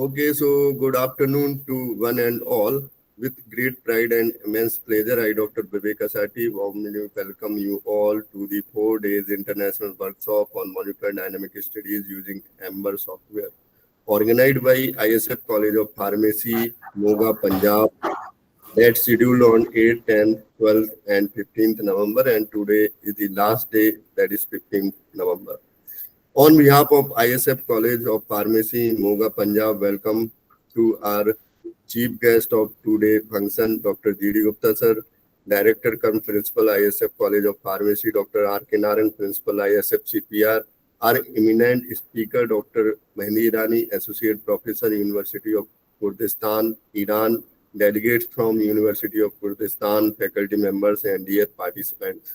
Okay, so good afternoon to one and all. With great pride and immense pleasure, I, Dr. Vivek Asati, warmly welcome you all to the 4 days international workshop on molecular dynamic studies using Amber software, organized by ISF College of Pharmacy, Moga, Punjab. That's scheduled on 8th, 10th, 12th, and 15th November, and today is the last day, that is 15th November. On behalf of ISF College of Pharmacy, Moga, Punjab, welcome to our chief guest of today's function, Dr. G.D. Gupta sir, Director cum Principal ISF College of Pharmacy, Dr. R.K. Naran, Principal ISFCPR, our eminent speaker, Dr. Mehndi Irani, Associate Professor, University of Kurdistan, Iran, delegates from University of Kurdistan, faculty members, and dear participants.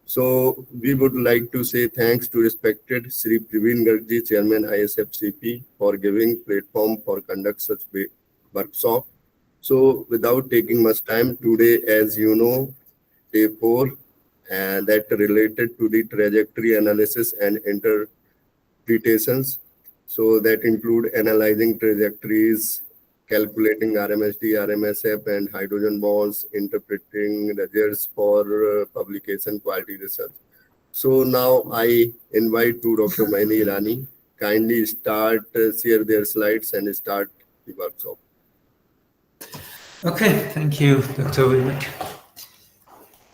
So we would like to say thanks to respected Sri Praveen Gargji, Chairman ISFCP, for giving platform for conduct such workshop. So without taking much time today, as you know, day 4, and that related to the trajectory analysis and interpretations. So that include analyzing trajectories, calculating RMSD, RMSF, and hydrogen bonds, interpreting results for publication quality research. So now I invite to Dr. Mehndi Irani, kindly start, share their slides and start the workshop. Okay, thank you, Dr. Vivek.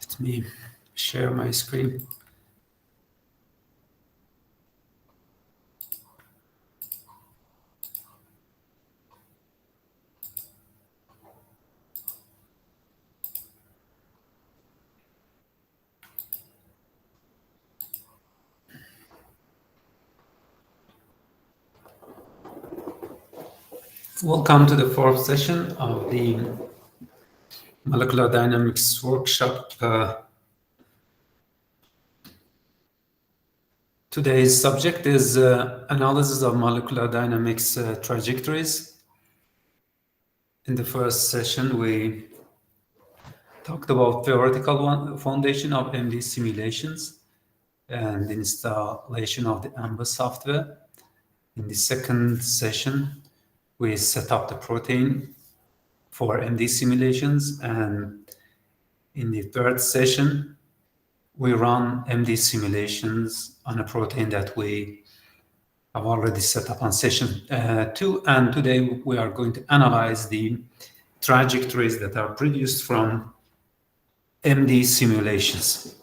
Let me share my screen. Welcome to the 4th session of the Molecular Dynamics workshop. Today's subject is analysis of molecular dynamics trajectories. In the first session, we talked about theoretical foundation of MD simulations and installation of the Amber software. In the second session, we set up the protein for MD simulations, and in the third session, we run MD simulations on a protein that we have already set up on session 2, and today we are going to analyze the trajectories that are produced from MD simulations.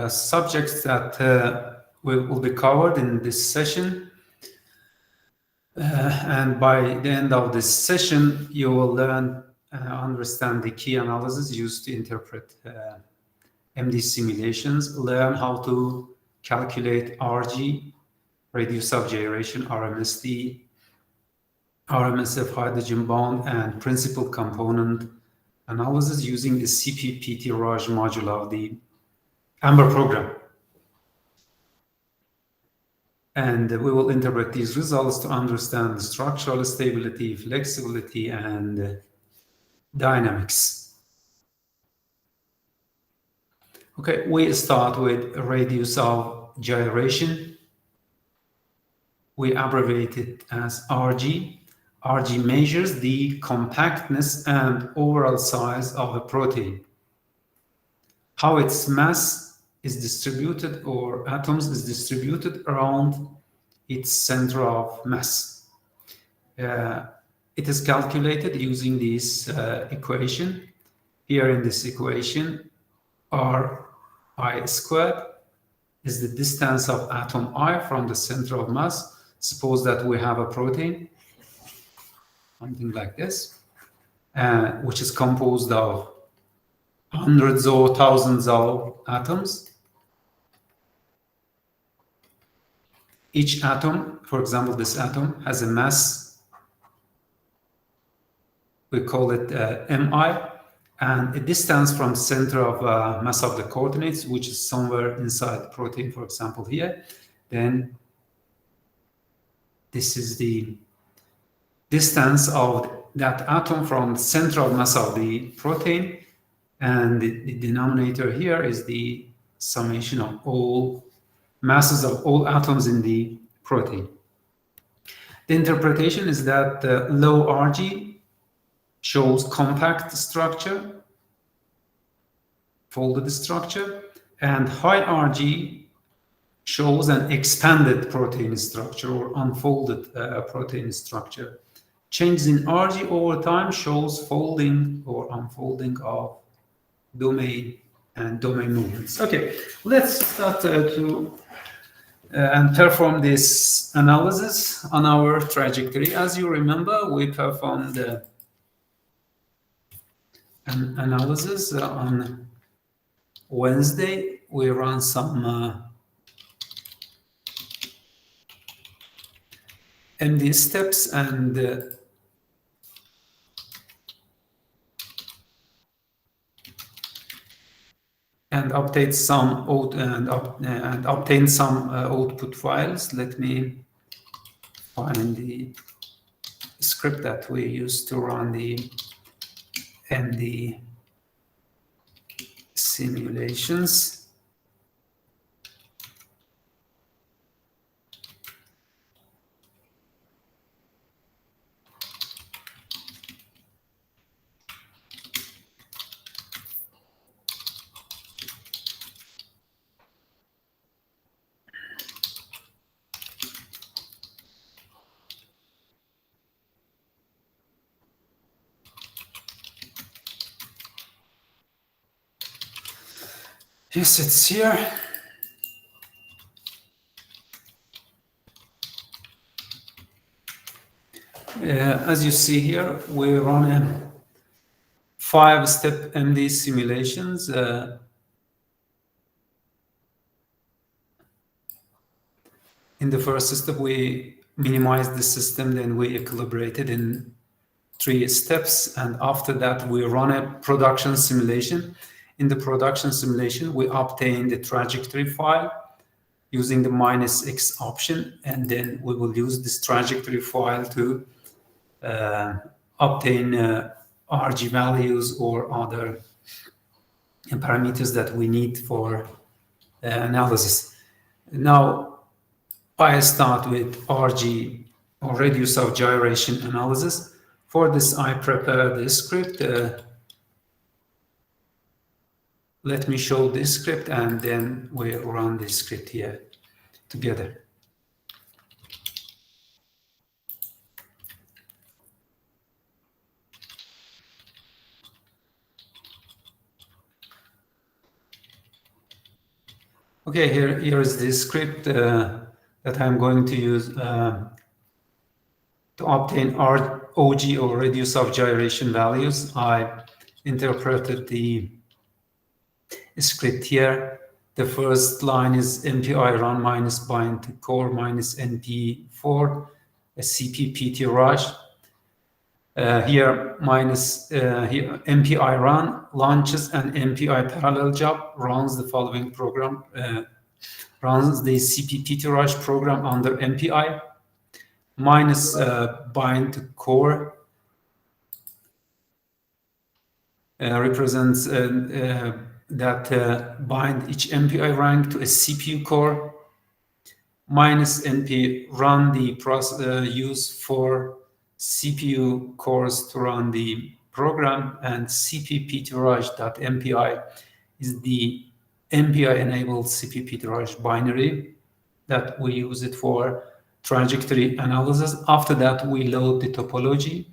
Subjects that will be covered in this session, and by the end of this session you will learn understand the key analysis used to interpret MD simulations, learn how to calculate RG, radius of gyration, RMSD, RMSF hydrogen bond, and principal component analysis using the CPPT-RAJ module of the Amber program. And we will interpret these results to understand structural stability, flexibility, and dynamics. Okay, we start with radius of gyration. We abbreviate it as RG. RG measures the compactness and overall size of a protein, how its mass is distributed, or atoms is distributed around its center of mass. It is calculated using this equation. Here in this equation, Ri squared is the distance of atom I from the center of mass. Suppose that we have a protein, something like this, which is composed of hundreds or thousands of atoms. Each atom, for example, this atom has a mass, we call it Mi, and a distance from center of mass of the coordinates, which is somewhere inside the protein, for example, here. Then this is the distance of that atom from the center of mass of the protein and the denominator here is the summation of all masses of all atoms in the protein. The interpretation is that low Rg shows compact structure, folded structure, and high Rg shows an expanded protein structure or unfolded protein structure. Changes in Rg over time shows folding or unfolding of domain and domain movements. Okay, let's start to and perform this analysis on our trajectory. As you remember, we performed an analysis on Wednesday. We ran some MD steps and update some and obtain some output files. Let me find the script that we used to run the MD simulations. Yes, it's here. As you see here, we run a 5-step MD simulations. In the first step, we minimized the system, then we equilibrated in 3 steps, and after that, we run a production simulation. In the production simulation, we obtain the trajectory file using the -x option, and then we will use this trajectory file to obtain Rg values or other parameters that we need for analysis. Now, I start with Rg or radius of gyration analysis. For this, I prepare the script. Let me show this script and then we run this script here together. Okay, here is the script that I'm going to use to obtain OG or radius of gyration values. I interpreted the script here. The first line is MPI run minus bind to core minus NP4, a CPPT rush. Here minus here MPI run launches an MPI parallel job, runs the following program, runs the CPPT rush program under MPI, minus bind to core represents that bind each MPI rank to a CPU core, minus NP run the process use for CPU cores to run the program, and cpptrush.mpi is the MPI enabled cpptrush binary that we use it for trajectory analysis. After that, we load the topology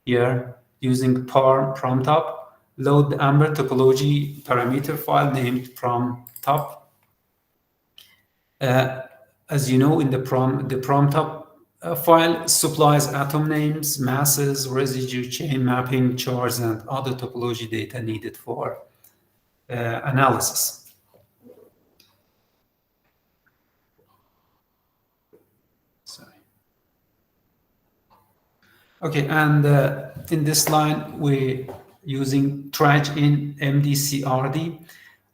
here using prom_top. Load the Amber topology parameter file named prom_top. As you know, in the prom_top file supplies atom names, masses, residue, chain mapping, charge, and other topology data needed for analysis. Sorry. Okay, and in this line, we using traj in MDCRD.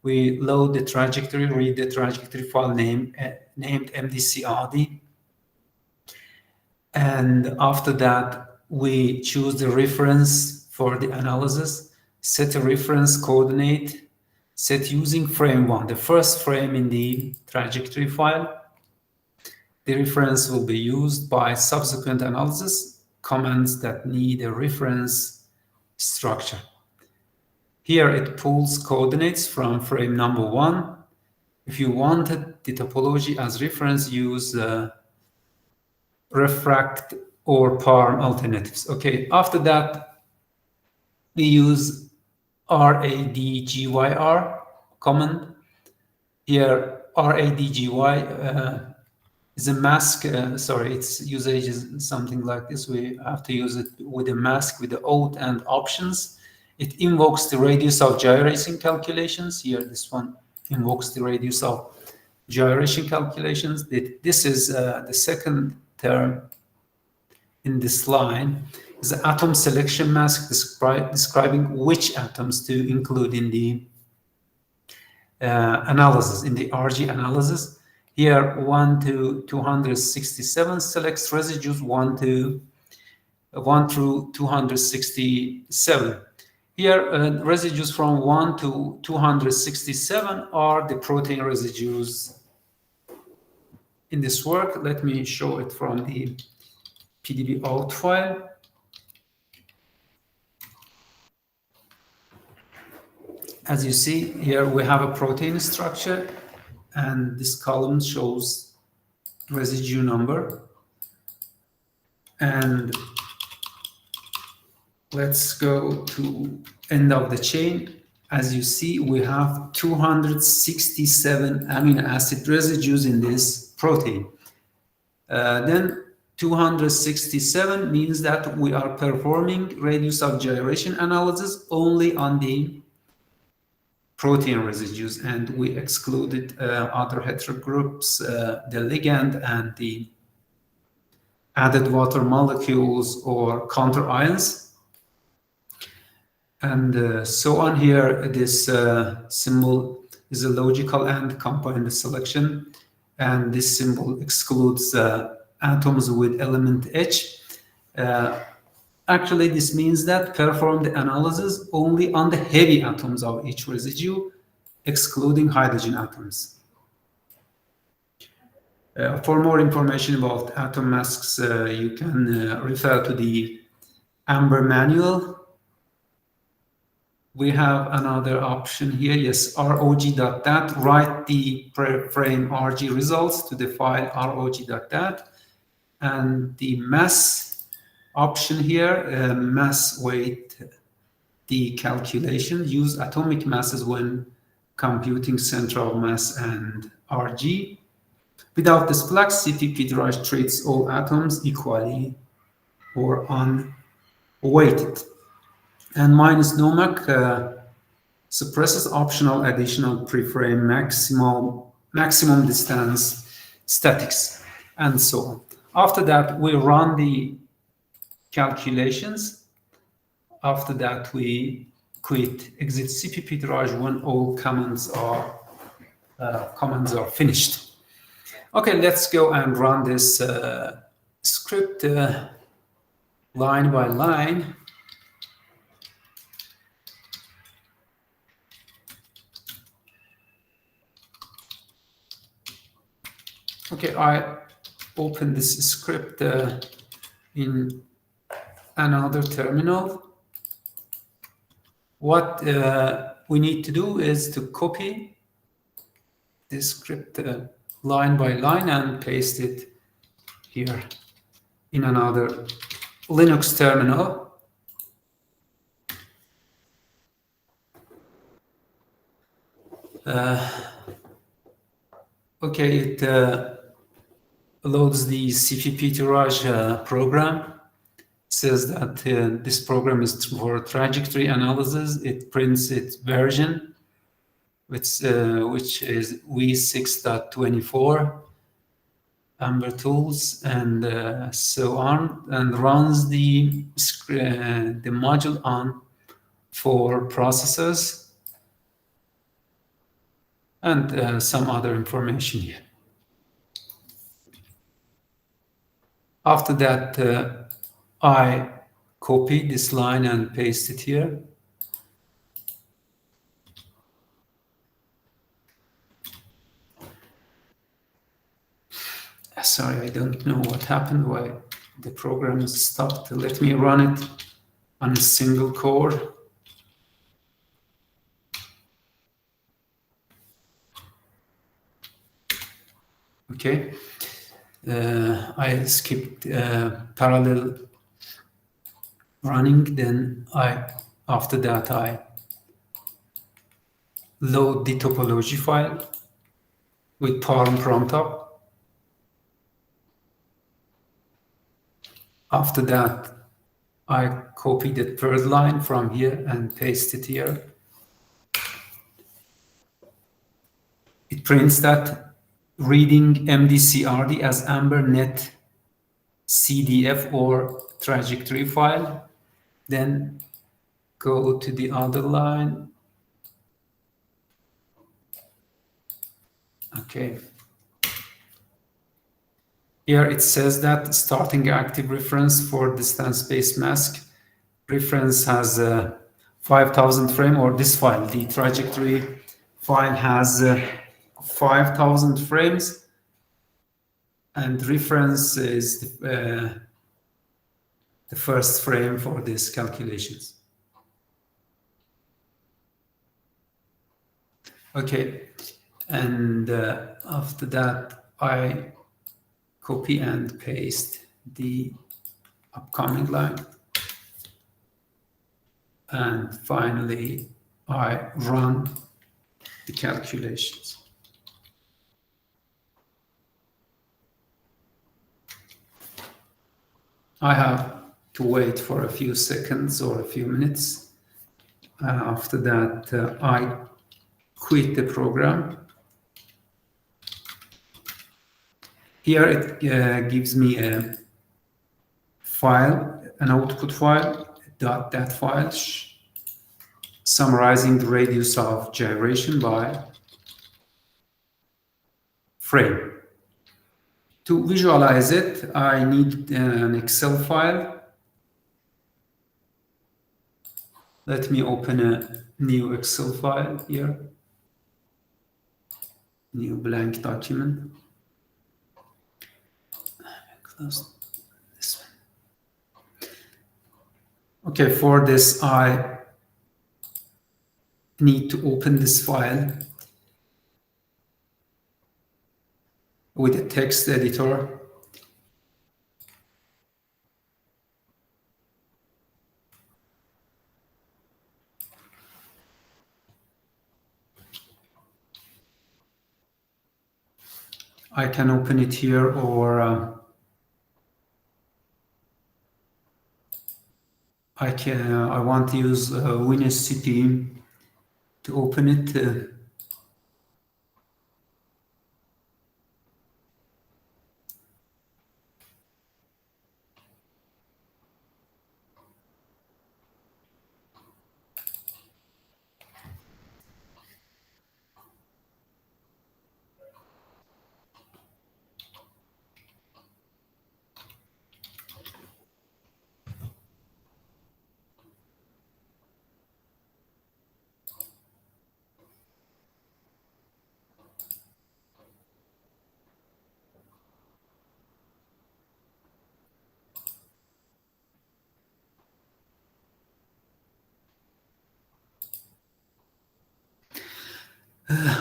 We load the trajectory, read the trajectory file named MDCRD. And after that, we choose the reference for the analysis, set a reference coordinate, set using frame 1, the first frame in the trajectory file. The reference will be used by subsequent analysis commands that need a reference structure. Here it pulls coordinates from frame number 1. If you wanted the topology as reference, use refract or parm alternatives. Okay, after that, we use radgyr command. Here, radgy is a mask. Its usage is something like this. We have to use it with a mask with the out and options. It invokes the radius of gyration calculations. Here, this one invokes the radius of gyration calculations. This is the second term in this line. Is the atom selection mask describing which atoms to include in the analysis, in the RG analysis. Here, 1 to 267 selects residues 1 through 267. Here, residues from 1 to 267 are the protein residues in this work. Let me show it from the PDB out file. As you see here, we have a protein structure, and this column shows residue number. And let's go to end of the chain. As you see, we have 267 amino acid residues in this protein. Then 267 means that we are performing radius of gyration analysis only on the protein residues, and we excluded other heterogroups, the ligand and the added water molecules or counter ions. And so on. Here, this symbol is a logical and compound selection, and this symbol excludes atoms with element H. Actually, this means that perform the analysis only on the heavy atoms of each residue, excluding hydrogen atoms. For more information about atom masks, you can refer to the Amber manual. We have another option here. Yes, rog.dat. Write the frame RG results to the file rog.dat. And the mass option here, mass weight, the calculation, use atomic masses when computing center of mass and RG. Without this flag, CPP treats all atoms equally or unweighted. And minus NOMAC suppresses optional additional preframe maximum distance statics, and so on. After that, we run the calculations. After that, we quit exit CPP Tirage when all commands are finished. Okay, let's go and run this script line by line. Okay, I open this script in another terminal. What we need to do is to copy this script line by line and paste it here in another Linux terminal. Okay, it loads the CPP Tirage program. It says that this program is for trajectory analysis. It prints its version, which is v6.24, Amber tools, and so on, and runs the module on for processors and some other information here. After that, I copy this line and paste it here. Sorry, I don't know what happened, why the program is stopped. Let me run it on a single core. Okay, I skipped parallel running, then after that I load the topology file with parm prompt up. After that, I copy the third line from here and paste it here. It prints that reading MDCRD as AmberNet CDF or trajectory file. Then go to the other line. Okay. Here it says that starting active reference for distance-based mask reference has 5,000 frame, or this file, the trajectory file has 5,000 frames, and reference is the first frame for these calculations. Okay, and after that I copy and paste the upcoming line, and finally I run the calculations. I have to wait for a few seconds or a few minutes. After that, I quit the program. Here it gives me a file, an output file, .dat file, summarizing the radius of gyration by frame. To visualize it, I need an Excel file. Let me open a new Excel file here, new blank document. Close this one. Okay, for this I need to open this file with a text editor. I can open it here, or I want to use WinSCP to open it.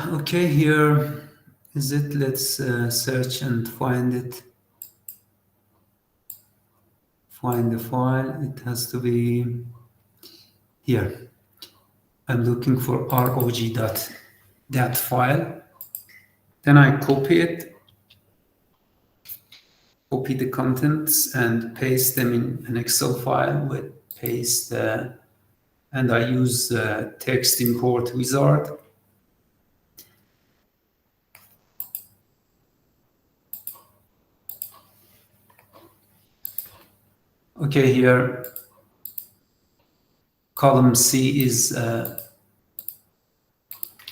Okay, here is it. Let's search and find it. Find the file. It has to be here. I'm looking for rog.dat file. Then I copy it, copy the contents and paste them in an Excel file with paste, and I use text import wizard. Okay, here column C is the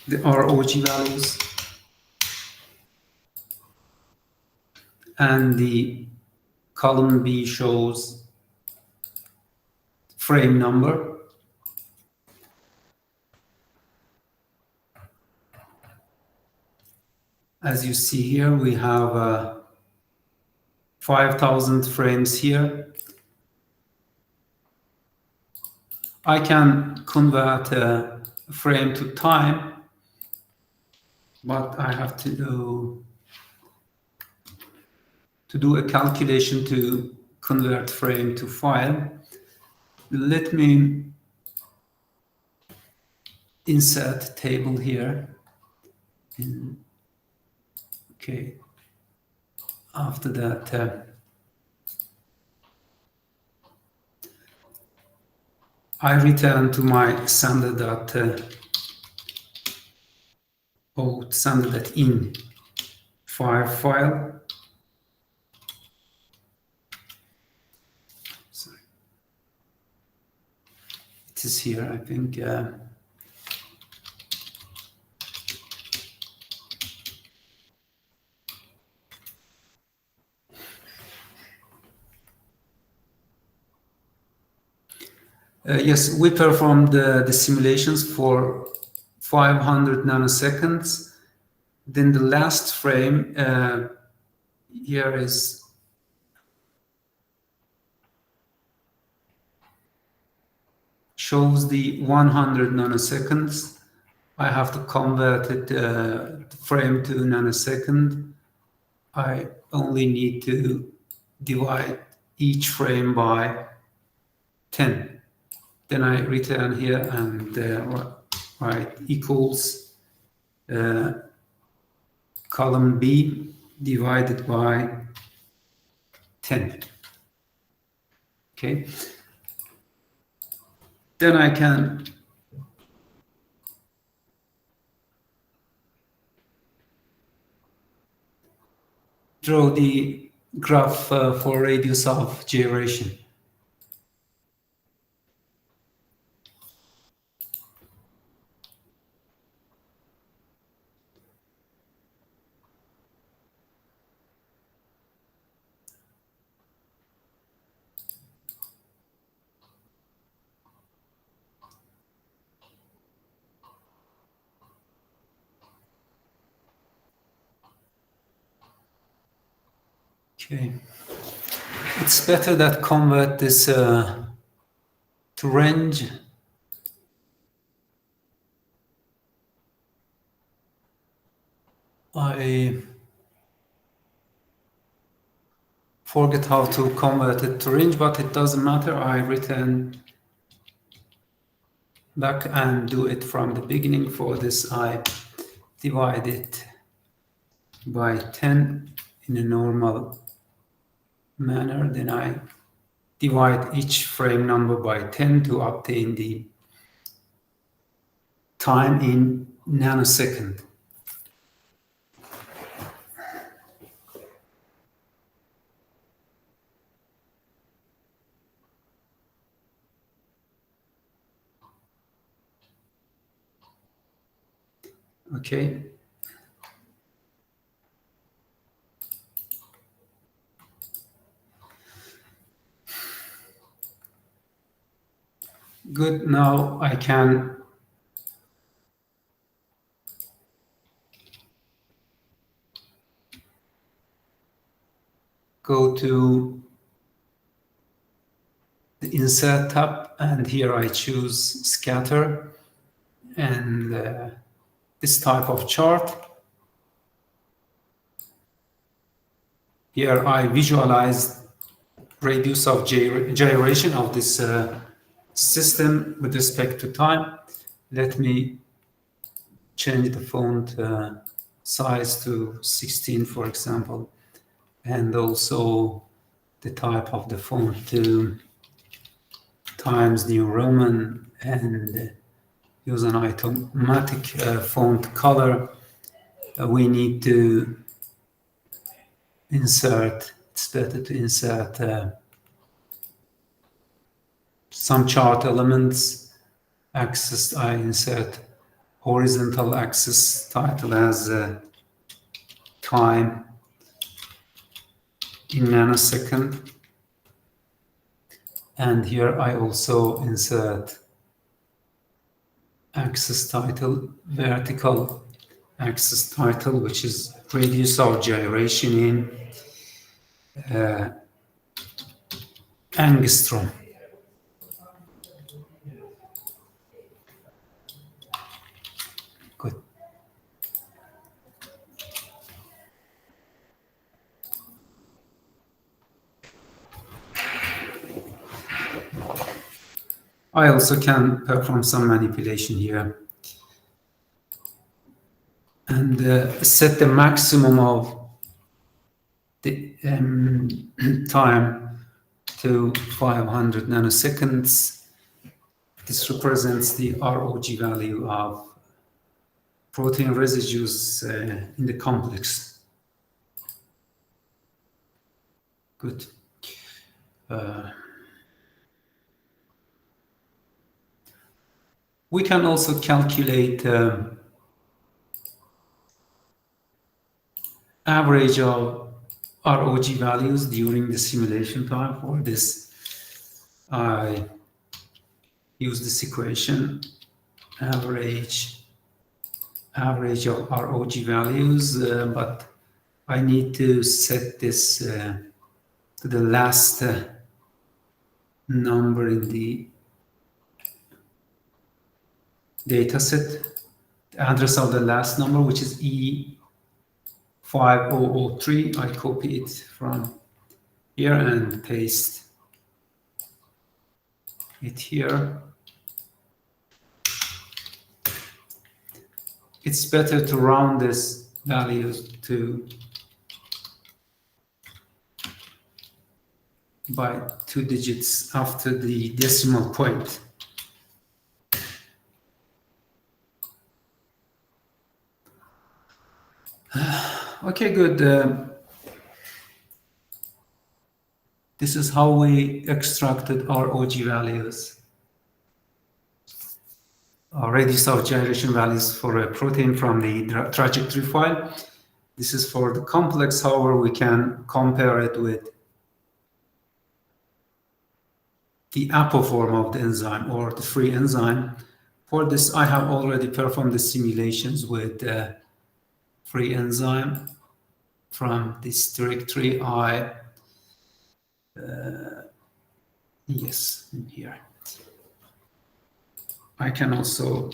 ROG values, and the column B shows frame number. As you see here, we have 5,000 frames here. I can convert a frame to time, but I have to do a calculation to convert frame to file. Let me insert table here. Okay. After that, I return to my standard.in file. Sorry. It is here, I think. Yes, we performed the simulations for 500 nanoseconds. Then the last frame here shows the 100 nanoseconds. I have to convert the frame to nanosecond. I only need to divide each frame by 10. Then I return here and write equals column B divided by 10. Okay. Then I can draw the graph for radius of gyration. Okay, it's better that convert this to range. I forget how to convert it to range, but it doesn't matter. I return back and do it from the beginning. For this, I divide it by 10 in a normal manner. Then I divide each frame number by 10 to obtain the time in nanosecond. Okay. Good, now I can go to the insert tab, and here I choose scatter and this type of chart. Here I visualize radius of gyration of this system with respect to time. Let me change the font size to 16, for example, and also the type of the font to Times New Roman, and use an automatic font color. We need to insert, it's better to insert some chart elements. Axis, I insert horizontal axis title as time in nanosecond. And here I also insert axis title, vertical axis title, which is radius of gyration in angstrom. Good. I also can perform some manipulation here and set the maximum of the time to 500 nanoseconds. This represents the ROG value of protein residues in the complex. Good. We can also calculate average of ROG values during the simulation time. For this, I use this equation, average of ROG values, but I need to set this to the last number in the data set, the address of the last number, which is E5003. I copy it from here and paste it here. It's better to round this values to by 2 digits after the decimal point. Okay, good. This is how we extracted our ROG values, our radius of gyration values for a protein from the trajectory file. This is for the complex. However, we can compare it with the apoform of the enzyme or the free enzyme. For this, I have already performed the simulations with free enzyme. From this directory, yes, in here. I can also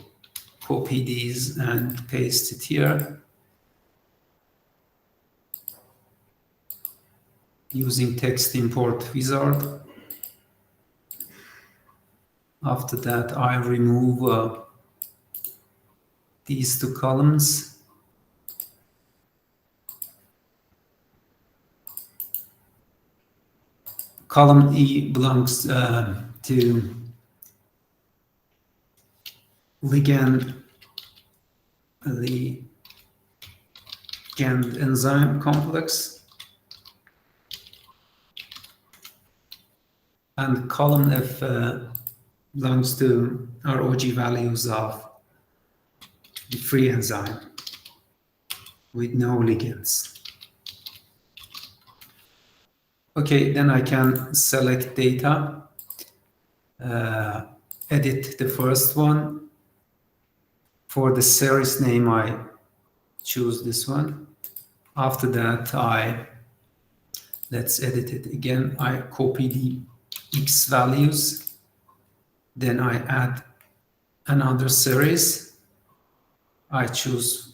copy these and paste it here using text import wizard. After that, I remove these two columns. Column E belongs to ligand enzyme complex, and column F belongs to ROG values of the free enzyme with no ligands. Okay, then I can select data, edit the first one. For the series name, I choose this one. After that, let's edit it again. I copy the X values. Then I add another series. I choose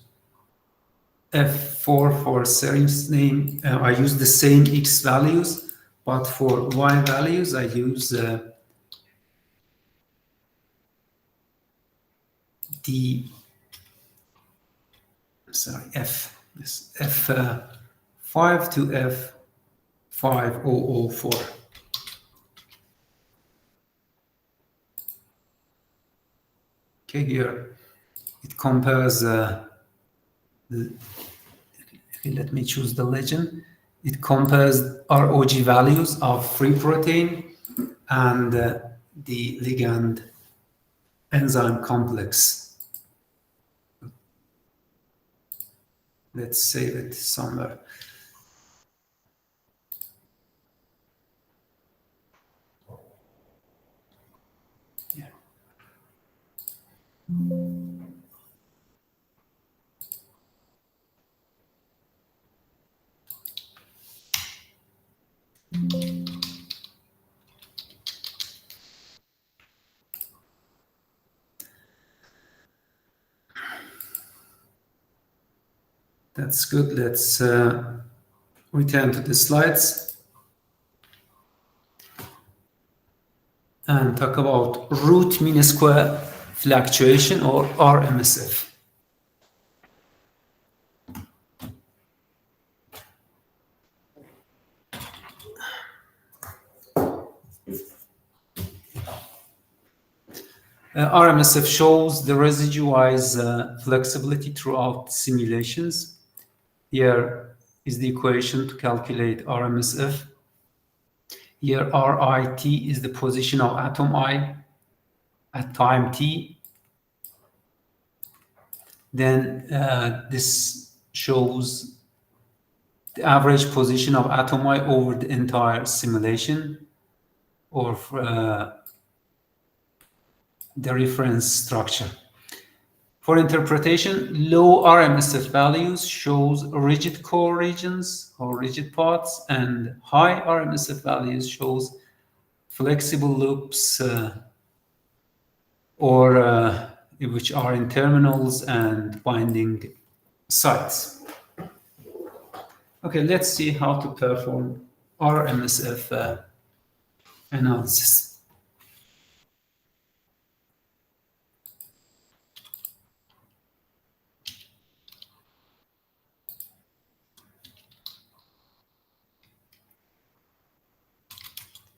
F4 for series name. I use the same X values, but for Y values, I use F. Yes, F5 to F5004. Okay, here it compares. Let me choose the legend. It compares ROG values of free protein and the ligand enzyme complex. Let's save it somewhere. Yeah. That's good. Let's return to the slides and talk about root mean square fluctuation, or RMSF. RMSF shows the residue-wise flexibility throughout simulations. Here is the equation to calculate RMSF. Here RIT is the position of atom I at time t. Then this shows the average position of atom I over the entire simulation, or the reference structure. For interpretation, low RMSF values shows rigid core regions or rigid parts, and high RMSF values shows flexible loops which are in terminals and binding sites. Okay, let's see how to perform RMSF analysis.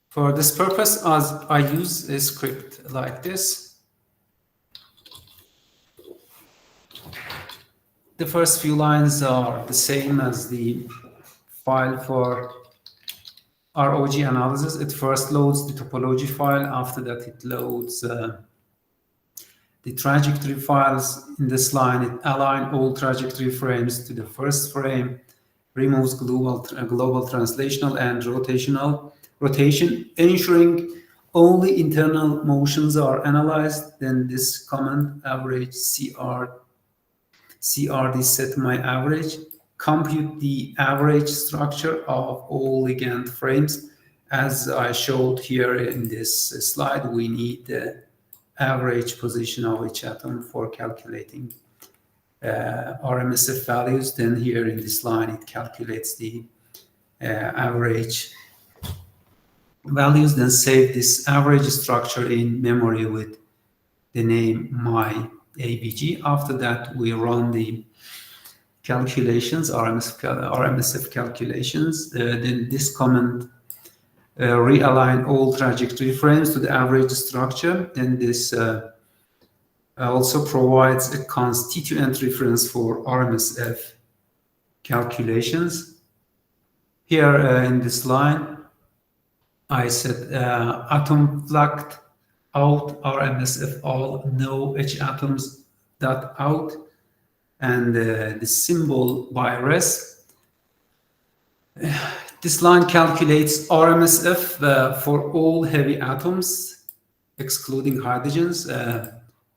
For this purpose, as I use a script like this. The first few lines are the same as the file for ROG analysis. It first loads the topology file. After that, it loads the trajectory files. In this line, it aligns all trajectory frames to the first frame, removes global translational and rotation, ensuring only internal motions are analyzed. Then this command average CRD set my average, compute the average structure of all ligand frames. As I showed here in this slide, we need the average position of each atom for calculating RMSF values. Then here in this line, it calculates the average values, then save this average structure in memory with the name myAVG. After that, we run the calculations, RMSF calculations. Then this command realign all trajectory frames to the average structure. Then this also provides a constituent reference for RMSF calculations. Here in this line, I said atom fluct out RMSF all, no H atoms dot out, and the symbol by res. This line calculates RMSF for all heavy atoms, excluding hydrogens.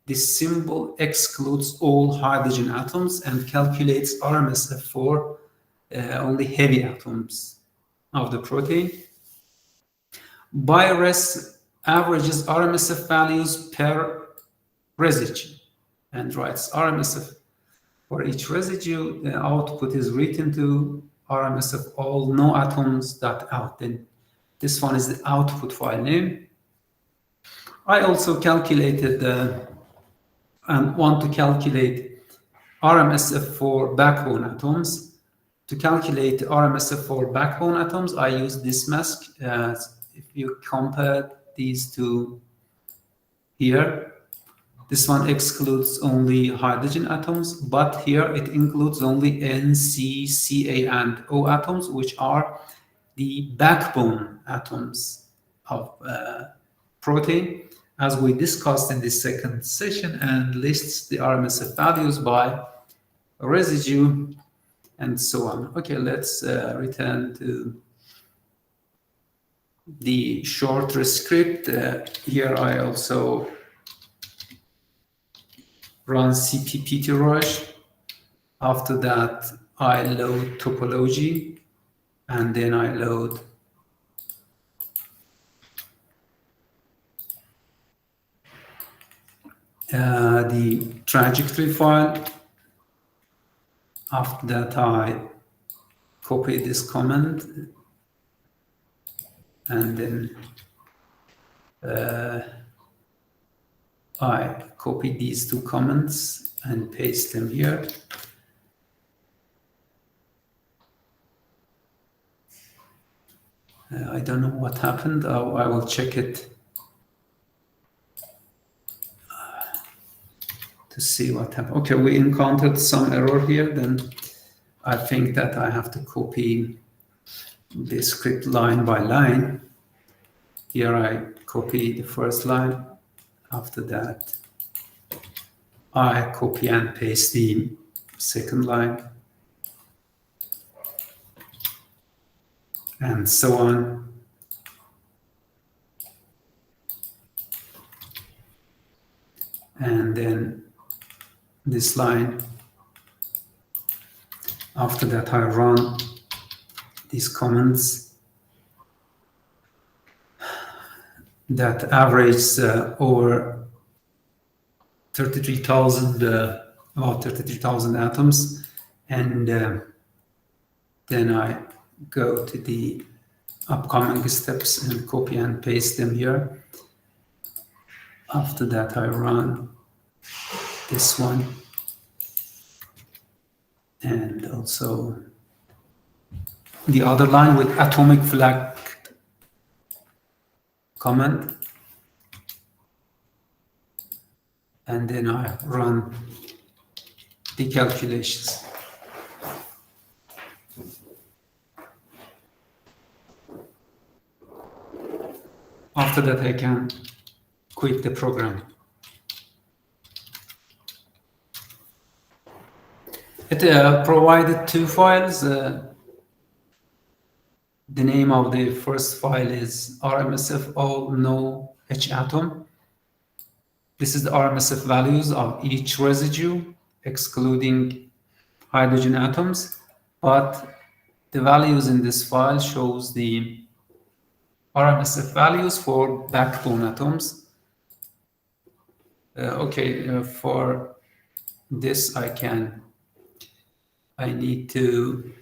This symbol excludes all hydrogen atoms and calculates RMSF for only heavy atoms of the protein. Bi-res averages RMSF values per residue and writes RMSF for each residue. The output is written to RMSF all, no atoms dot out. Then this one is the output file name. I also calculated and want to calculate RMSF for backbone atoms. To calculate RMSF for backbone atoms, I use this mask. If you compare these two here, this one excludes only hydrogen atoms, but here it includes only N, C, Ca, and O atoms, which are the backbone atoms of protein, as we discussed in the second session, and lists the RMSF values by residue and so on. Okay, let's return to the shorter script. Here I also run cpptrush. After that, I load topology, and then I load the trajectory file. After that, I copy this comment and then I copy these two comments and paste them here. I don't know what happened. I will check it to see what happened. Okay, we encountered some error here. Then I think that I have to copy the script line by line. Here I copy the first line. After that, I copy and paste the second line, and so on. And then this line. After that, I run these comments that average over 33,000, about 33,000 atoms, and then I go to the upcoming steps and copy and paste them here. After that, I run this one and also the other line with atomic flag comment, and then I run the calculations. After that, I can quit the program. It provided two files. The name of the first file is RMSF all no H atom. This is the RMSF values of each residue, excluding hydrogen atoms. But the values in this file shows the RMSF values for backbone atoms. For this I need to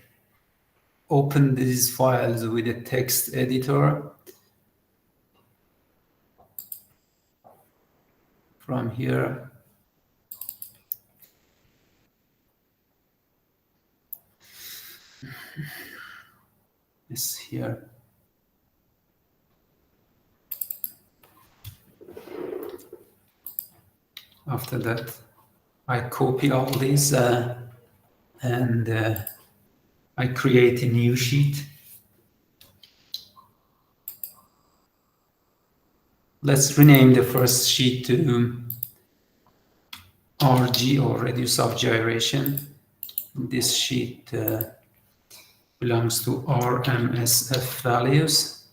open these files with a text editor. From here, is here. After that, I copy all these and I create a new sheet. Let's rename the first sheet to RG, or radius of gyration. This sheet belongs to RMSF values.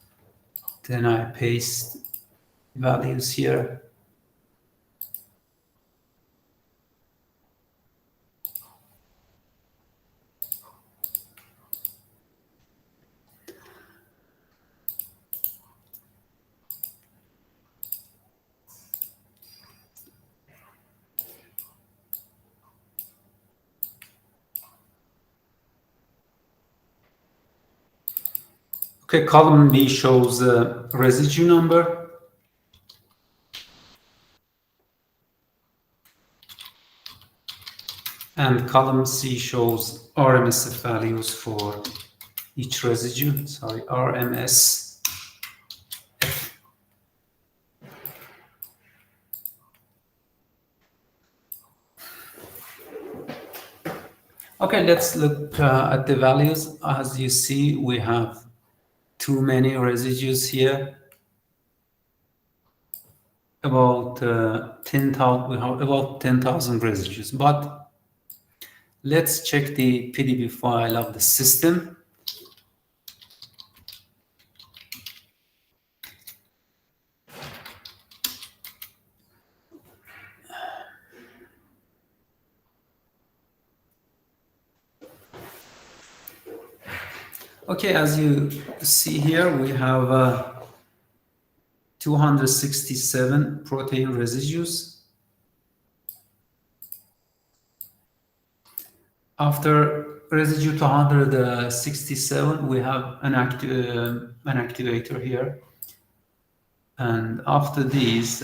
Then I paste values here. Okay, column B shows residue number. And column C shows RMSF values for each residue. Sorry, RMS. Okay, let's look at the values. As you see, we have too many residues here. About 10,000. We have about 10,000 residues. But let's check the PDB file of the system. Okay, as you see here, we have 267 protein residues. After residue 267, we have an activator here. And after these,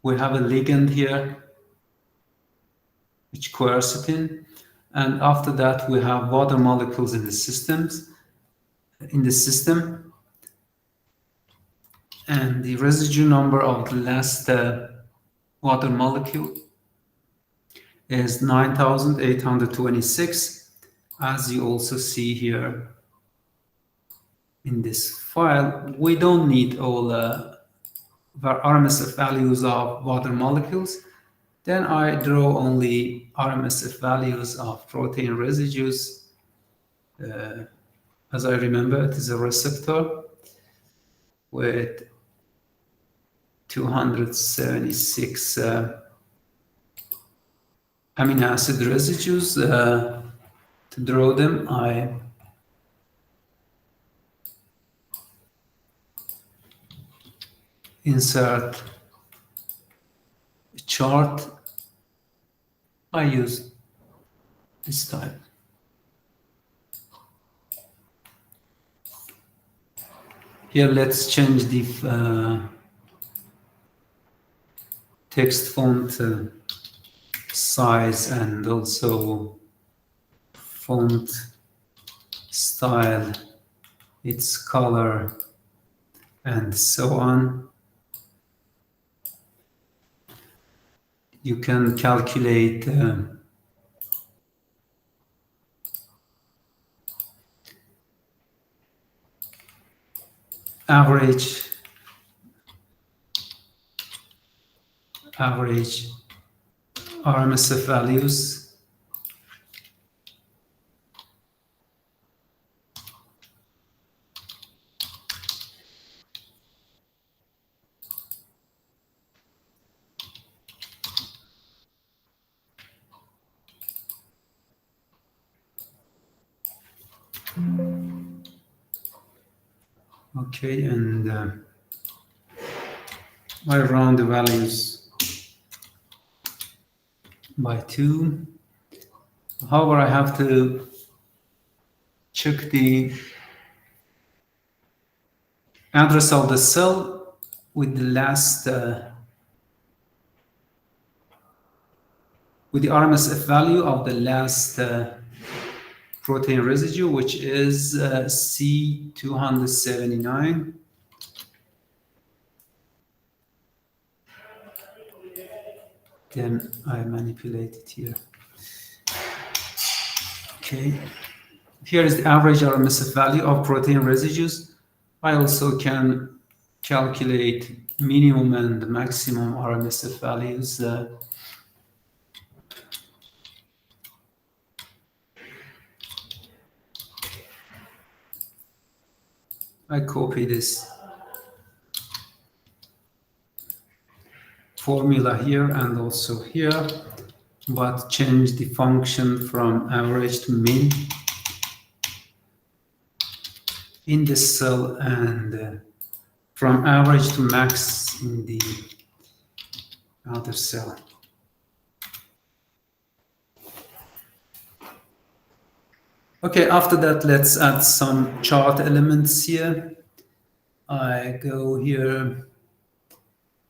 we have a ligand here, which quercetin. And after that, we have water molecules in the system. And the residue number of the last water molecule is 9,826, as you also see here in this file. We don't need all RMSF values of water molecules. Then I draw only RMSF values of protein residues. As I remember, it is a receptor with 276 amino acid residues. To draw them, I insert a chart. I use this type. Here, let's change the text font size and also font style, its color, and so on. You can calculate average RMSF values. Okay, and I round the values by 2. However, I have to check the address of the cell with the last with the RMSF value of the last protein residue, which is C279. Then I manipulate it here. Okay, here is the average RMSF value of protein residues. I also can calculate minimum and maximum RMSF values. I copy this formula here and also here, but change the function from average to min in this cell and from average to max in the other cell. Okay, after that, let's add some chart elements here. I go here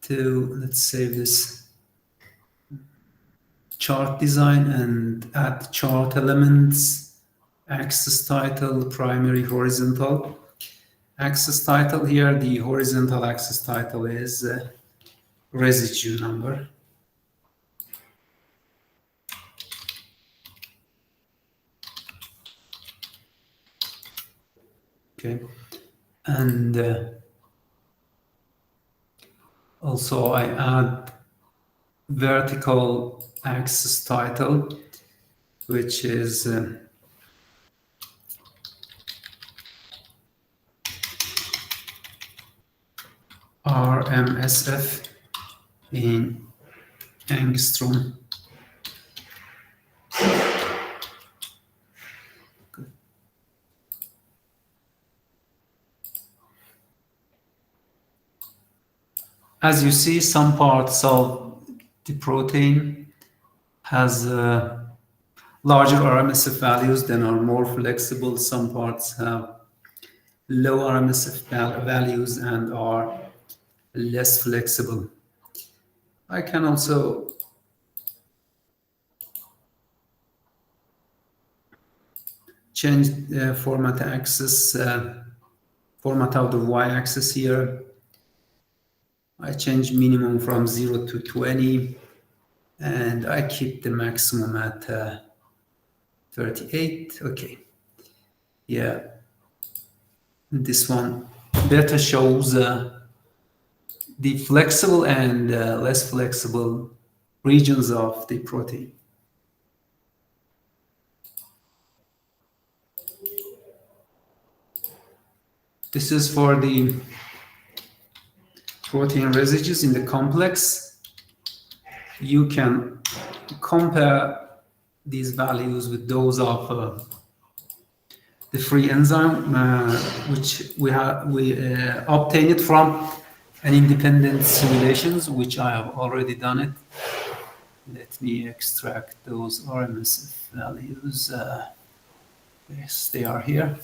to, let's save this chart design and add chart elements, axis title, primary, horizontal. Axis title here, the horizontal axis title is residue number. Okay, and also I add vertical axis title, which is RMSF in angstrom. As you see, some parts of the protein has larger RMSF values, then are more flexible. Some parts have low RMSF values and are less flexible. I can also change the format axis, format of the y-axis here. I change minimum from 0 to 20, and I keep the maximum at 38. Okay. Yeah. This one better shows the flexible and less flexible regions of the protein. This is for the protein residues in the complex. You can compare these values with those of the free enzyme, which we obtained from an independent simulations, which I have already done it. Let me extract those RMSF values. Yes, they are here.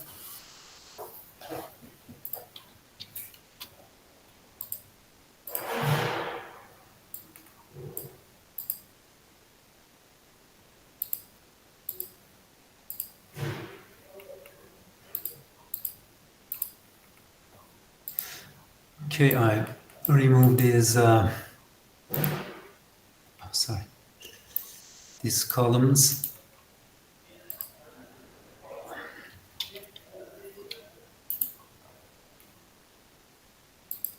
Okay, I remove these, these columns.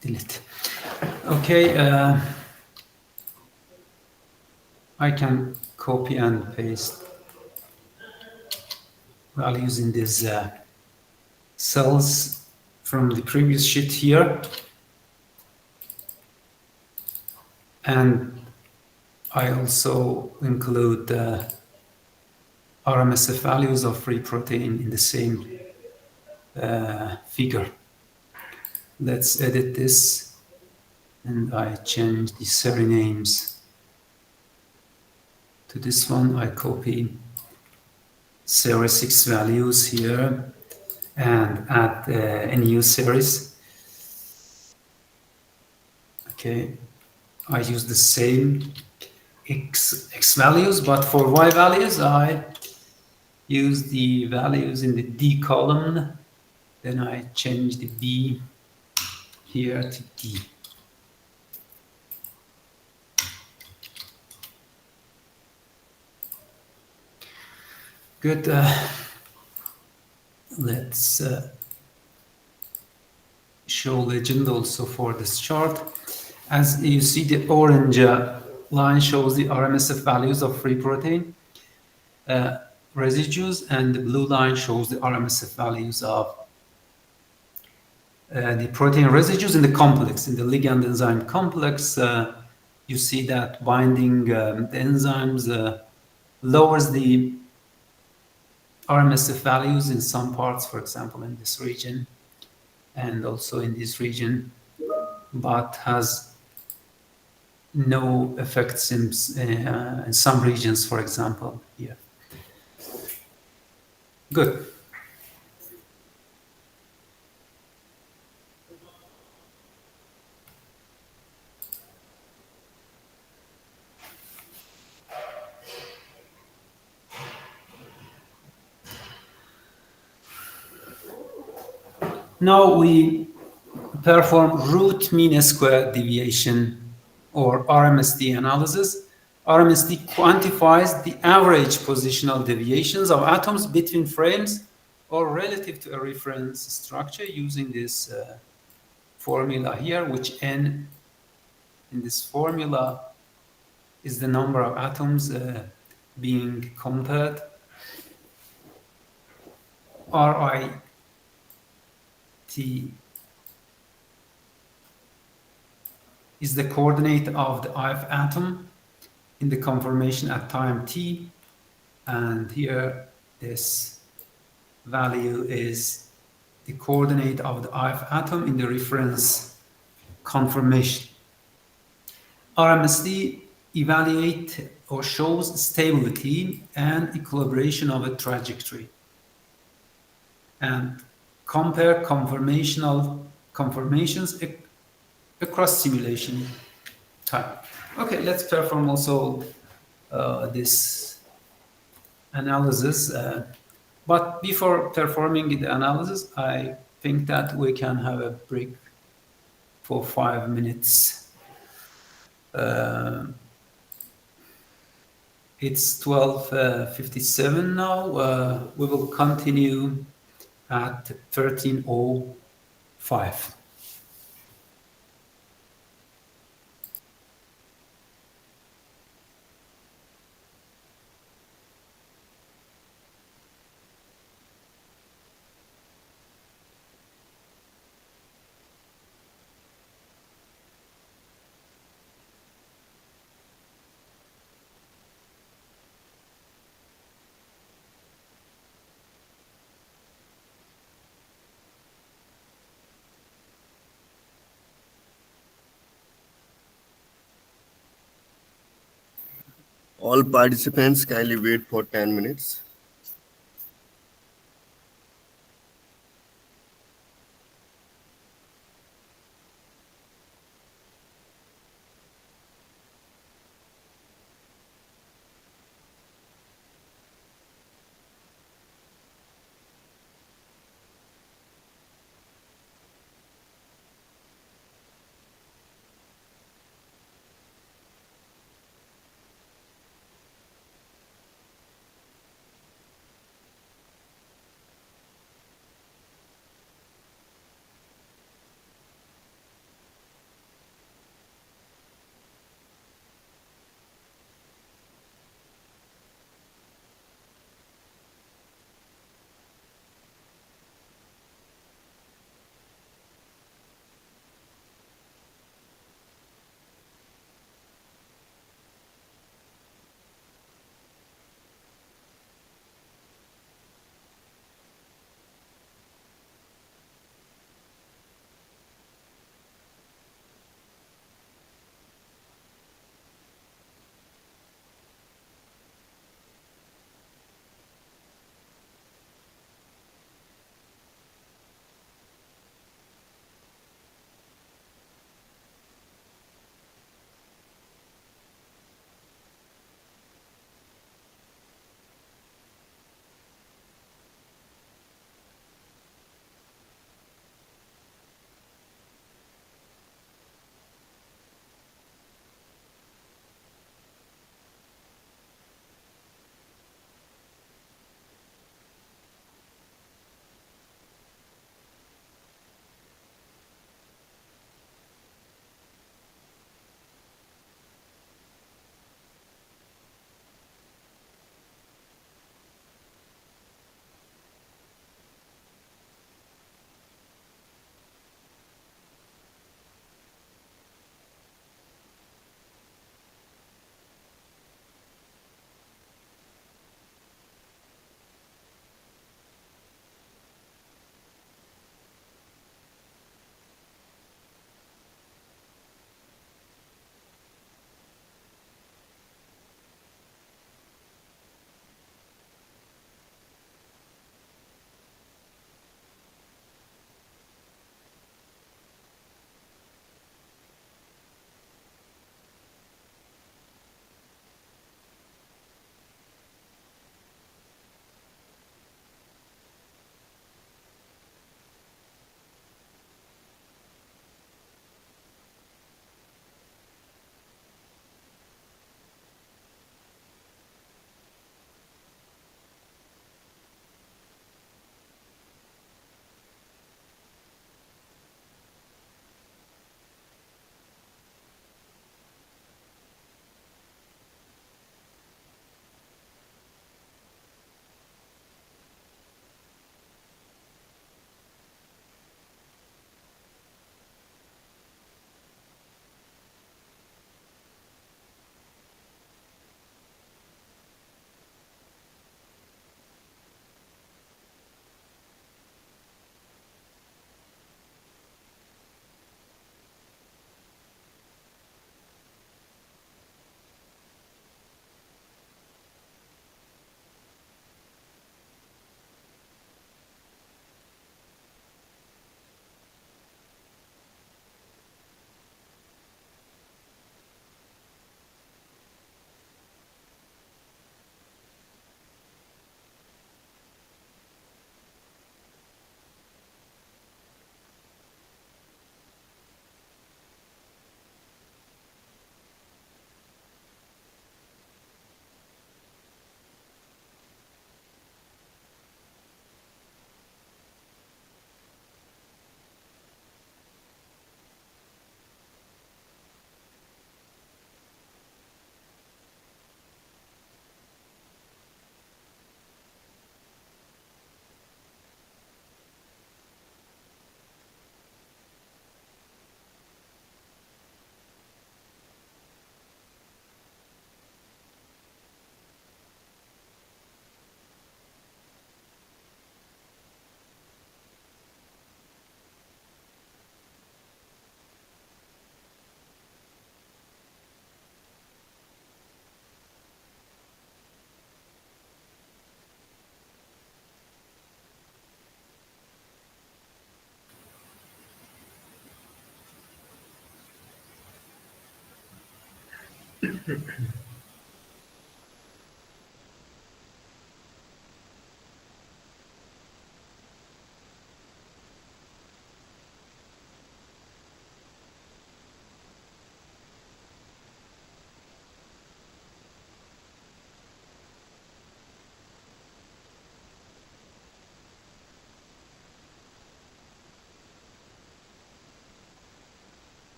Delete. Okay, I can copy and paste values in these cells from the previous sheet here. And I also include RMSF values of free protein in the same figure. Let's edit this, and I change the seri names to this one. I copy seri 6 values here and add a new series. Okay, I use the same X values, but for Y values, I use the values in the D column. Then I change the B here to D. Good. Let's show legend also for this chart. As you see, the orange line shows the RMSF values of free protein residues, and the blue line shows the RMSF values of the protein residues in the complex, in the ligand enzyme complex. You see that binding the enzymes lowers the RMSF values in some parts, for example, in this region and also in this region, but has no effects in some regions, for example, here. Good. Now we perform root mean square deviation or RMSD analysis. RMSD quantifies the average positional deviations of atoms between frames or relative to a reference structure using this formula here, which N in this formula is the number of atoms being compared. RIT is the coordinate of the ith atom in the conformation at time t, and here this value is the coordinate of the ith atom in the reference conformation. RMSD evaluate or shows stability and equilibration of a trajectory. And compare conformations across simulation time. Okay, let's perform also this analysis. But before performing the analysis, I think that we can have a break for 5 minutes. It's 12:57 now. We will continue at 13:05. All participants kindly wait for 10 minutes.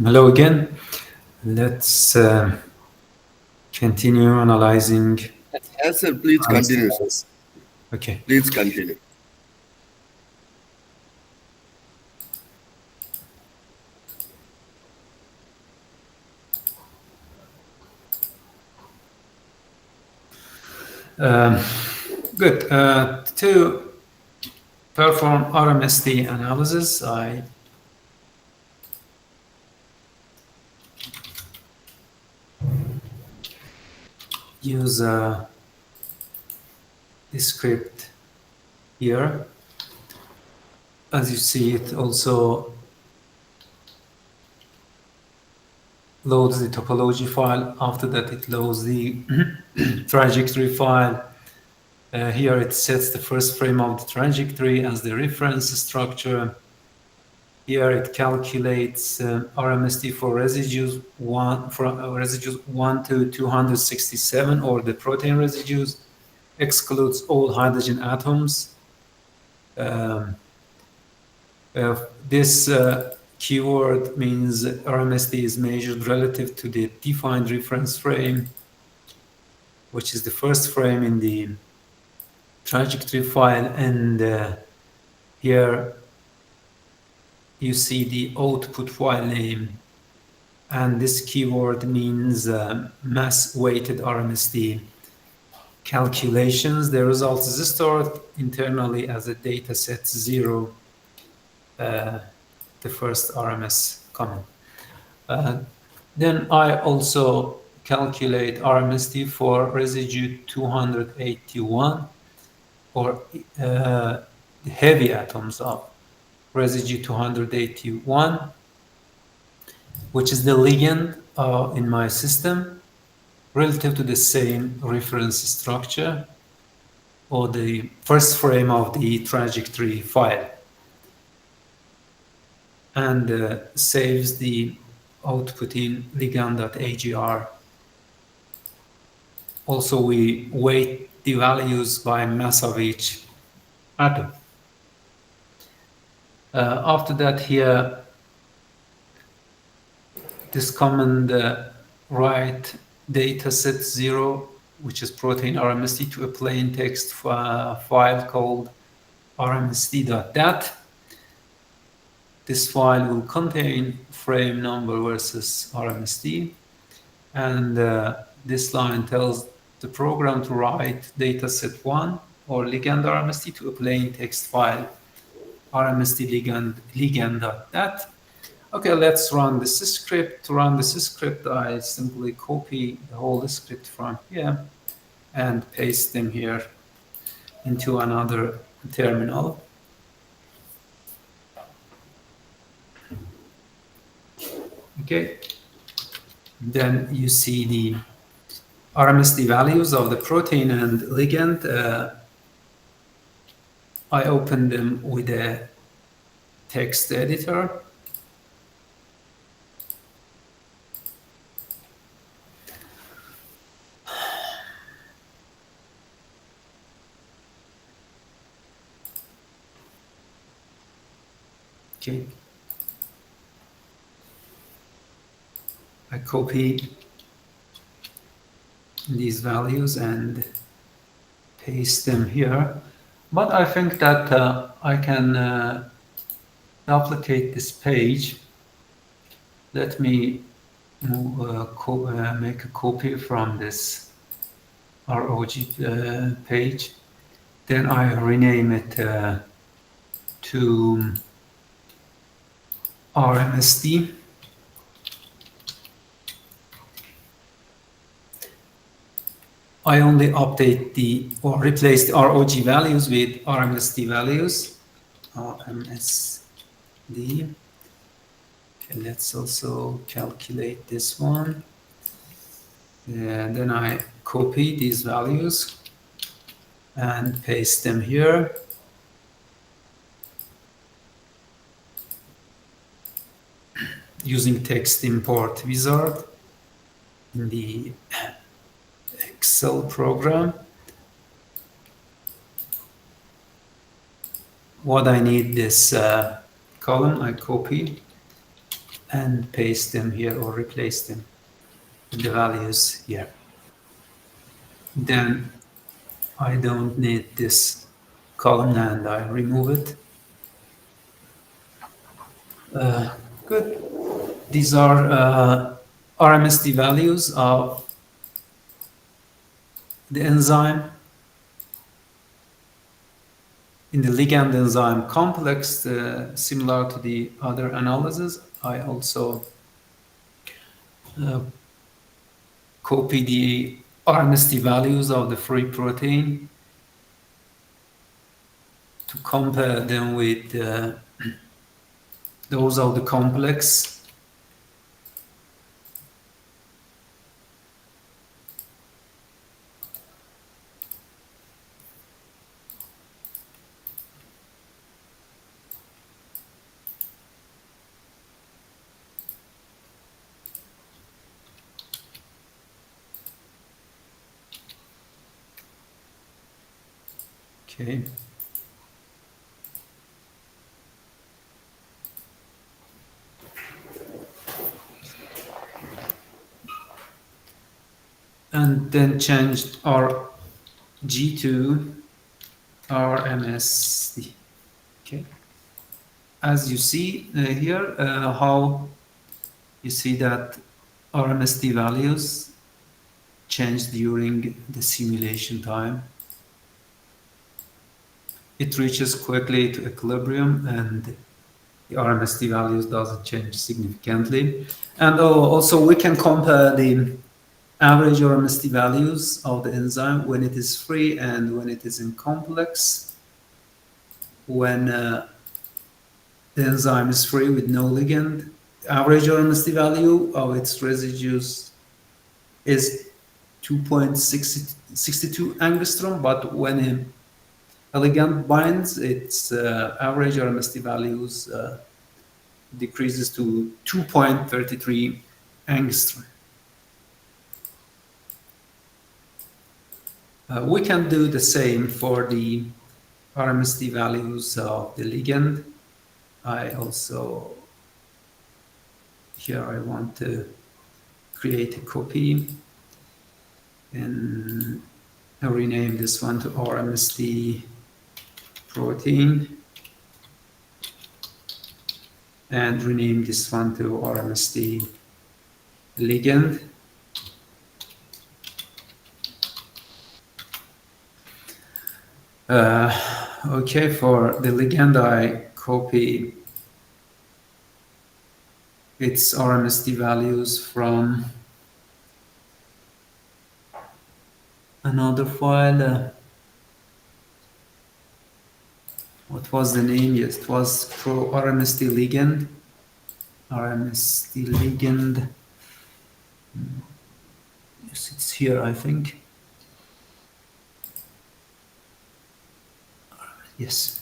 Hello again. Let's continue analyzing Yes, sir. Please continue, sir. cells. Okay. Please continue. Good. To perform RMSD analysis, I use this script here. As you see, it also loads the topology file. After that, it loads the trajectory file. Here it sets the first frame of the trajectory as the reference structure. Here it calculates RMSD for residues 1 to 267, or the protein residues, excludes all hydrogen atoms. This keyword means RMSD is measured relative to the defined reference frame, which is the first frame in the trajectory file, and here you see the output file name, and this keyword means mass weighted RMSD calculations. The result is stored internally as a dataset 0, the first RMS comment. Then I also calculate RMSD for residue 281, or heavy atoms of residue 281, which is the ligand in my system relative to the same reference structure or the first frame of the trajectory file, and saves the output in ligand.agr. Also, we weight the values by mass of each atom. After that, here, this command write dataset 0, which is protein RMSD, to a plain text file called rmsd.dat. This file will contain frame number versus RMSD, and this line tells the program to write dataset 1 or ligand RMSD to a plain text file rmsd ligand.dat. Okay, let's run this script. To run this script, I simply copy the whole script from here and paste them here into another terminal. Okay, then you see the RMSD values of the protein and ligand. I open them with a text editor. Okay. I copy these values and paste them here. But I think that I can duplicate this page. Let me make a copy from this ROG page. Then I rename it to RMSD. I only update or replace the ROG values with RMSD values. RMSD. Okay, let's also calculate this one. And then I copy these values and paste them here. Using text import wizard in the Excel program. What I need this column, I copy and paste them here or replace them with the values here. Then I don't need this column and I remove it. Good. These are RMSD values of the enzyme in the ligand enzyme complex, similar to the other analysis. I also copy the RMSD values of the free protein to compare them with those of the complex. Okay. And then changed our G2 RMSD. Okay. As you see here, how you see that RMSD values change during the simulation time. It reaches quickly to equilibrium and the RMSD values doesn't change significantly. And also we can compare the average RMSD values of the enzyme when it is free and when it is in complex. When the enzyme is free with no ligand, the average RMSD value of its residues is 2.62 angstrom, but when a ligand binds, its average RMSD values decreases to 2.33 angstrom. We can do the same for the RMSD values of the ligand. I also, here I want to create a copy and rename this one to RMSD protein and rename this one to RMSD ligand. Okay, for the ligand I copy its RMSD values from another file. What was the name? Yes, it was pro RMSD ligand. RMSD ligand. Yes, it's here, I think. Yes.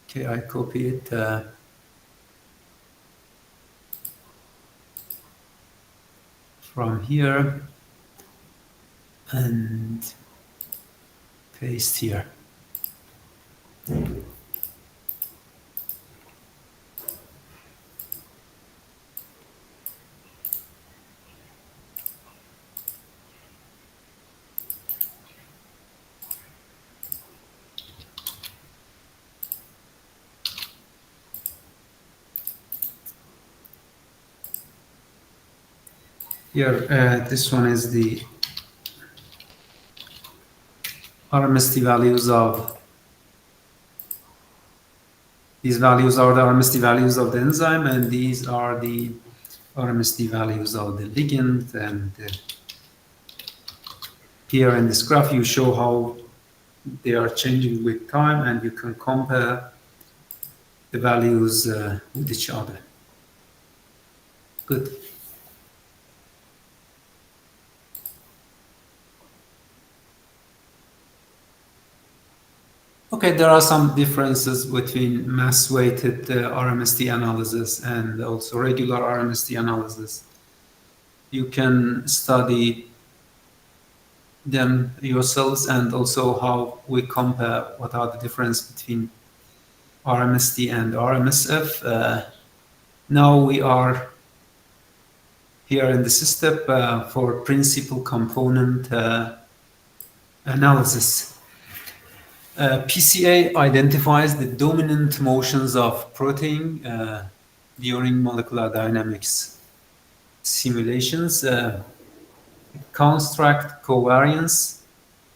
Okay, I copy it. From here and paste here. Here, this one is the RMSD values of, these values are the RMSD values of the enzyme, and these are the RMSD values of the ligand. And here in this graph, you show how they are changing with time, and you can compare the values with each other. Good. Okay, there are some differences between mass-weighted RMSD analysis and also regular RMSD analysis. You can study them yourselves and also how we compare what are the difference between RMSD and RMSF. Now we are here in this step for principal component analysis. PCA identifies the dominant motions of protein during molecular dynamics simulations. Construct covariance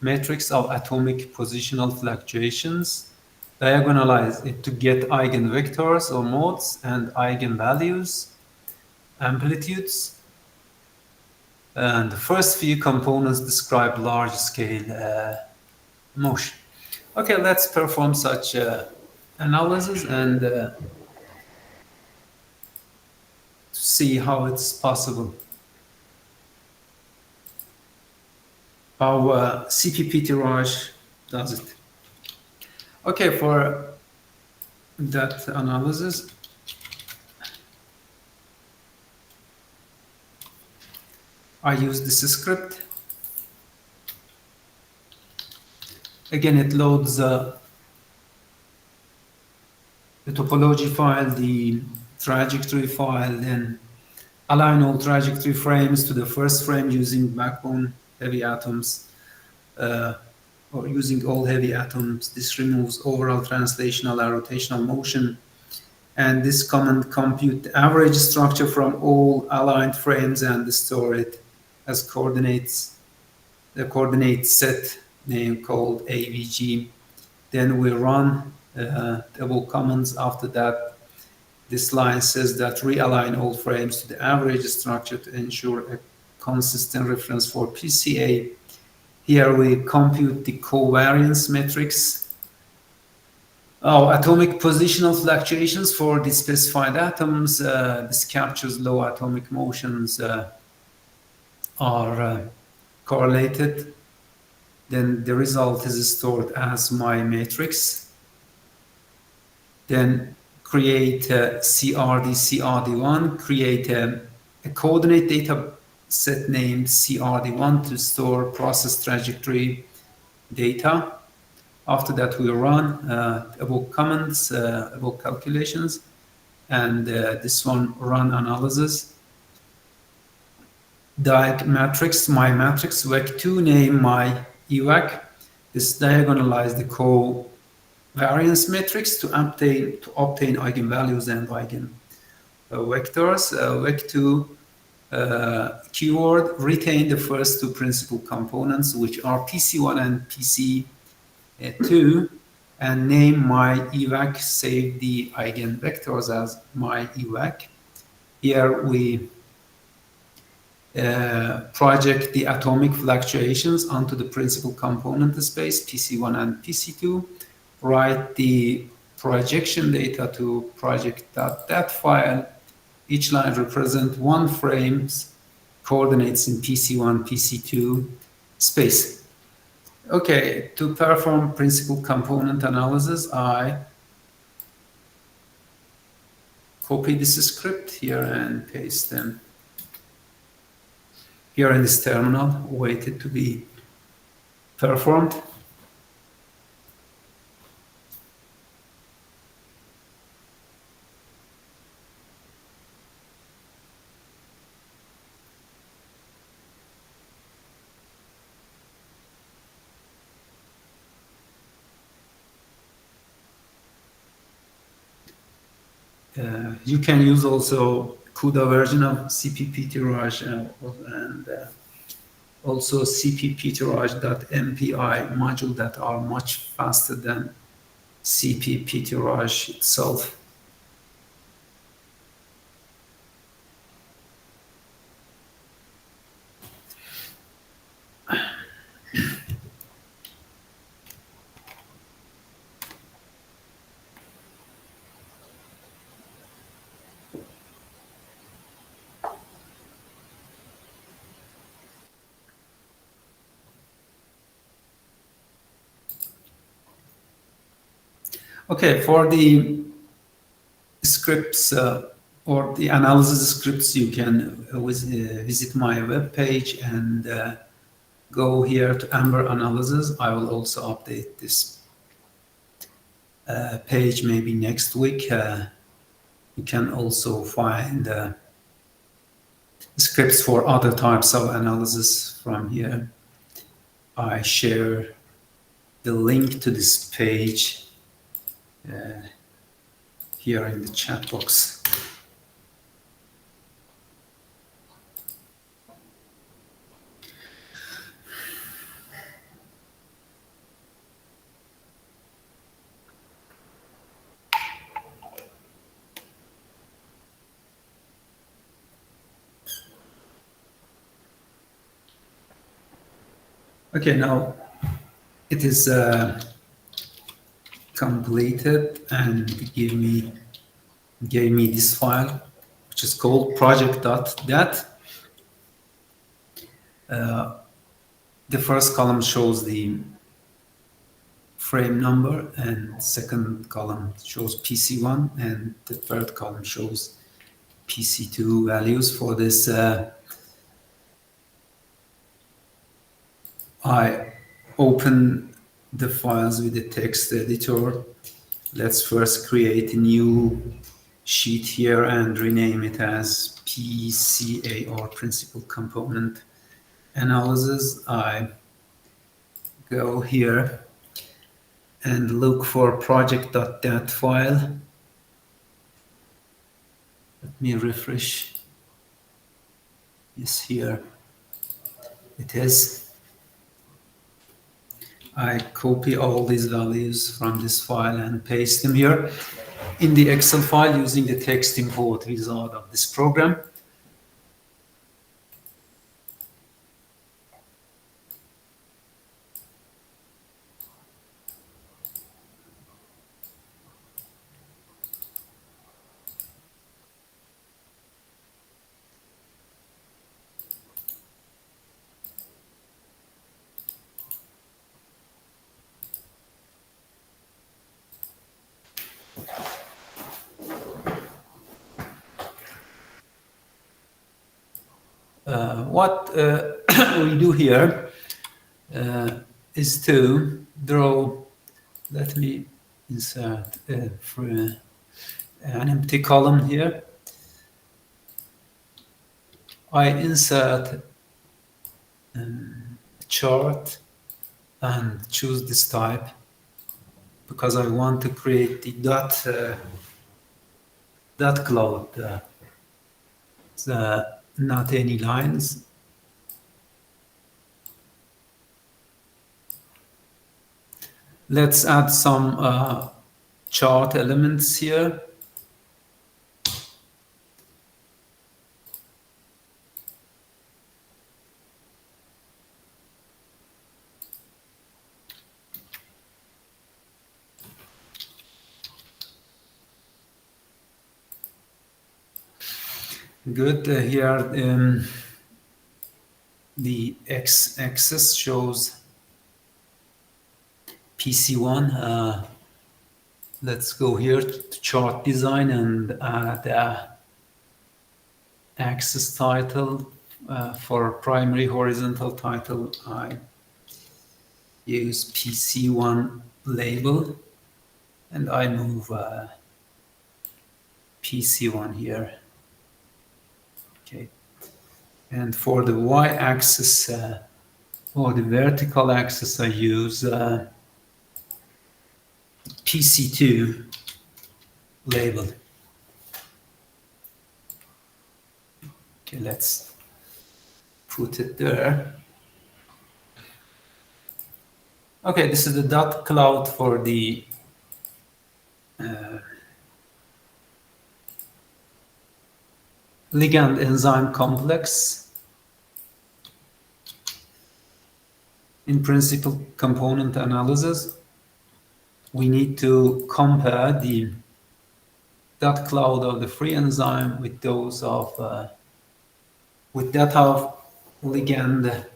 matrix of atomic positional fluctuations, diagonalize it to get eigenvectors or modes and eigenvalues, amplitudes. And the first few components describe large-scale motion. Okay, let's perform such analysis and see how it's possible. How CPP tirage does it. Okay, for that analysis, I use this script. Again, it loads the topology file, the trajectory file, then align all trajectory frames to the first frame using backbone heavy atoms, or using all heavy atoms. This removes overall translational and rotational motion. And this command compute the average structure from all aligned frames and store it as coordinates, the coordinate set name called AVG. Then we run double commands. After that, this line says that realign all frames to the average structure to ensure a consistent reference for PCA. Here we compute the covariance metrics. Atomic positional fluctuations for the specified atoms. This captures low atomic motions are correlated. Then the result is stored as my matrix. Then create CRD1, create a coordinate data set named CRD1 to store process trajectory data. After that, we run above commands, above calculations, and this one run analysis. Diag matrix, my matrix, vec2, name my evac. This diagonalize the covariance matrix to obtain eigenvalues and eigen vectors. Vec2 keyword, retain the first two principal components, which are PC1 and PC2, and name my evac, save the eigenvectors as my evac. Here we project the atomic fluctuations onto the principal component space, PC1 and PC2, write the projection data to project.dat file. Each line represents one frame's coordinates in PC1, PC2 space. Okay, to perform principal component analysis, I copy this script here and paste them here in this terminal, waited to be performed. You can use also CUDA version of CPP Tirage and also CPP Tirage.mpi module that are much faster than CPP Tirage itself. Okay, for the scripts or the analysis scripts, you can visit my web page and go here to Amber Analysis. I will also update this page maybe next week. You can also find scripts for other types of analysis from here. I share the link to this page here in the chat box. Okay, now it is completed and gave me this file, which is called project.dat. The first column shows the frame number, and second column shows PC1, and the third column shows PC2 values. For this, I open the files with the text editor. Let's first create a new sheet here and rename it as PCA, or Principal Component Analysis. I go here and look for project.dat file. Let me refresh. Yes, here it is. I copy all these values from this file and paste them here in the Excel file using the text import wizard of this program. What we do here is to draw, let me insert for an empty column here. I insert a chart and choose this type because I want to create the dot cloud, not any lines. Let's add some chart elements here. Good. Here the x-axis shows PC1. Let's go here to chart design and add axis title. For primary horizontal title, I use PC1 label, and I move PC1 here. Okay. And for the y-axis or the vertical axis, I use PC2 label. Okay, let's put it there. Okay, this is the dot cloud for the ligand enzyme complex. In principal component analysis, we need to compare the dot cloud of the free enzyme with those of with that of ligand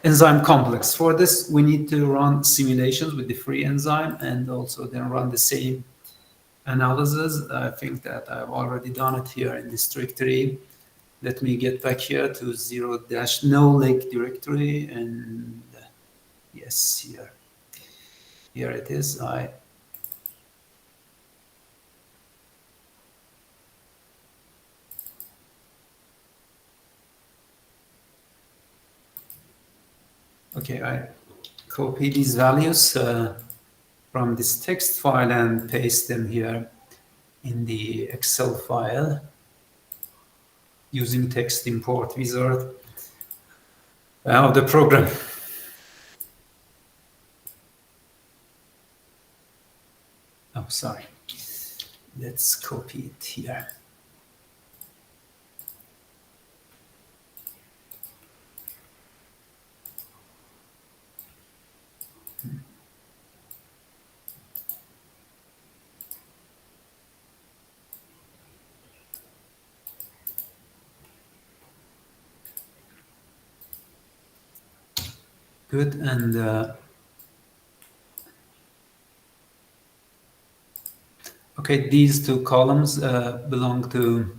enzyme complex. For this, we need to run simulations with the free enzyme and also then run the same analysis. I think that I've already done it here in this directory. Let me get back here to 0-no-lake directory, and yes, here it is. Okay, I copy these values from this text file and paste them here in the Excel file using text import wizard of the program. Oh, sorry. Let's copy it here. Good, and okay, these two columns belong to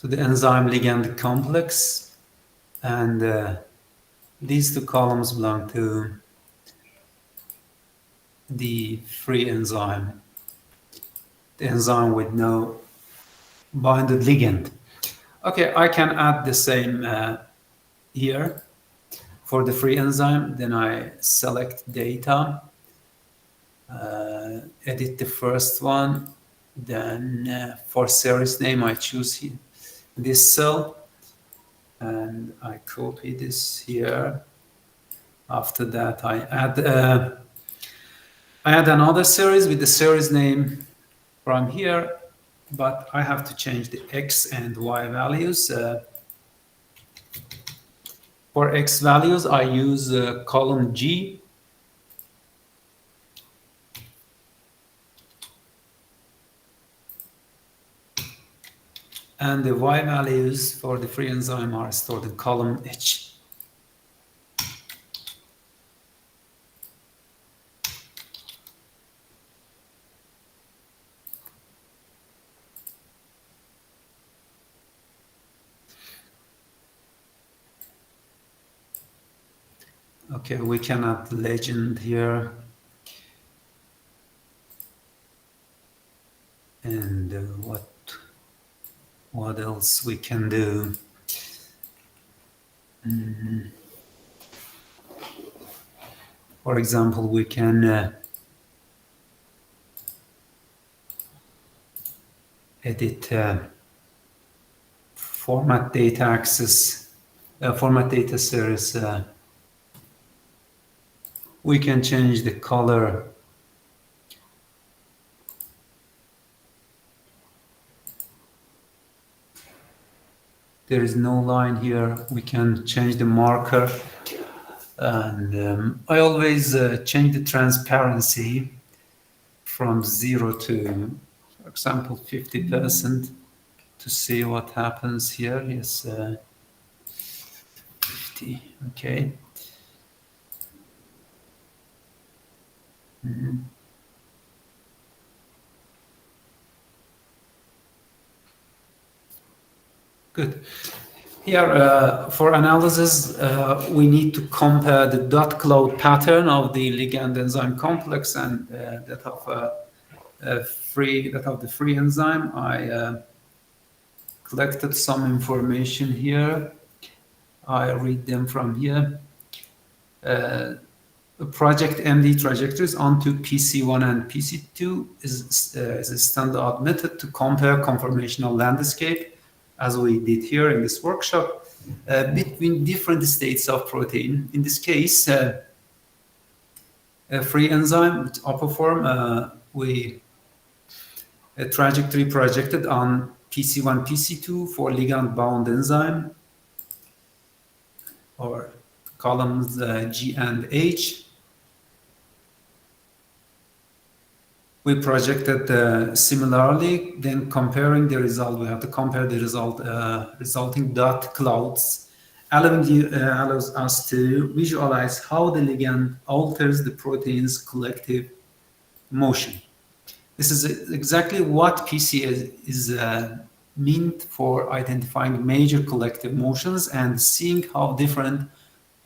the enzyme ligand complex, and these two columns belong to the free enzyme, the enzyme with no binded ligand. Okay, I can add the same here for the free enzyme. Then I select data, edit the first one. Then for series name, I choose here, this cell, and I copy this here. After that, I add another series with the series name from here, but I have to change the X and Y values. For X values, I use column G. And the Y values for the free enzyme are stored in column H. Okay, we can add legend here. And what else we can do? For example, we can edit format data access, format data series. We can change the color. There is no line here. We can change the marker. And I always change the transparency from 0 to, for example, 50% to see what happens here. Yes, 50, okay. Good. Here, for analysis, we need to compare the dot cloud pattern of the ligand enzyme complex and that of the free enzyme. I collected some information here. I read them from here. Project MD trajectories onto PC1 and PC2 is a standard method to compare conformational landscape, as we did here in this workshop, between different states of protein. In this case, a free enzyme with upper form, we a trajectory projected on PC1, PC2 for ligand-bound enzyme, or columns G and H. We projected similarly, then comparing the result, we have to compare the result, resulting dot clouds, allows us to visualize how the ligand alters the protein's collective motion. This is exactly what PC is meant for identifying major collective motions and seeing how different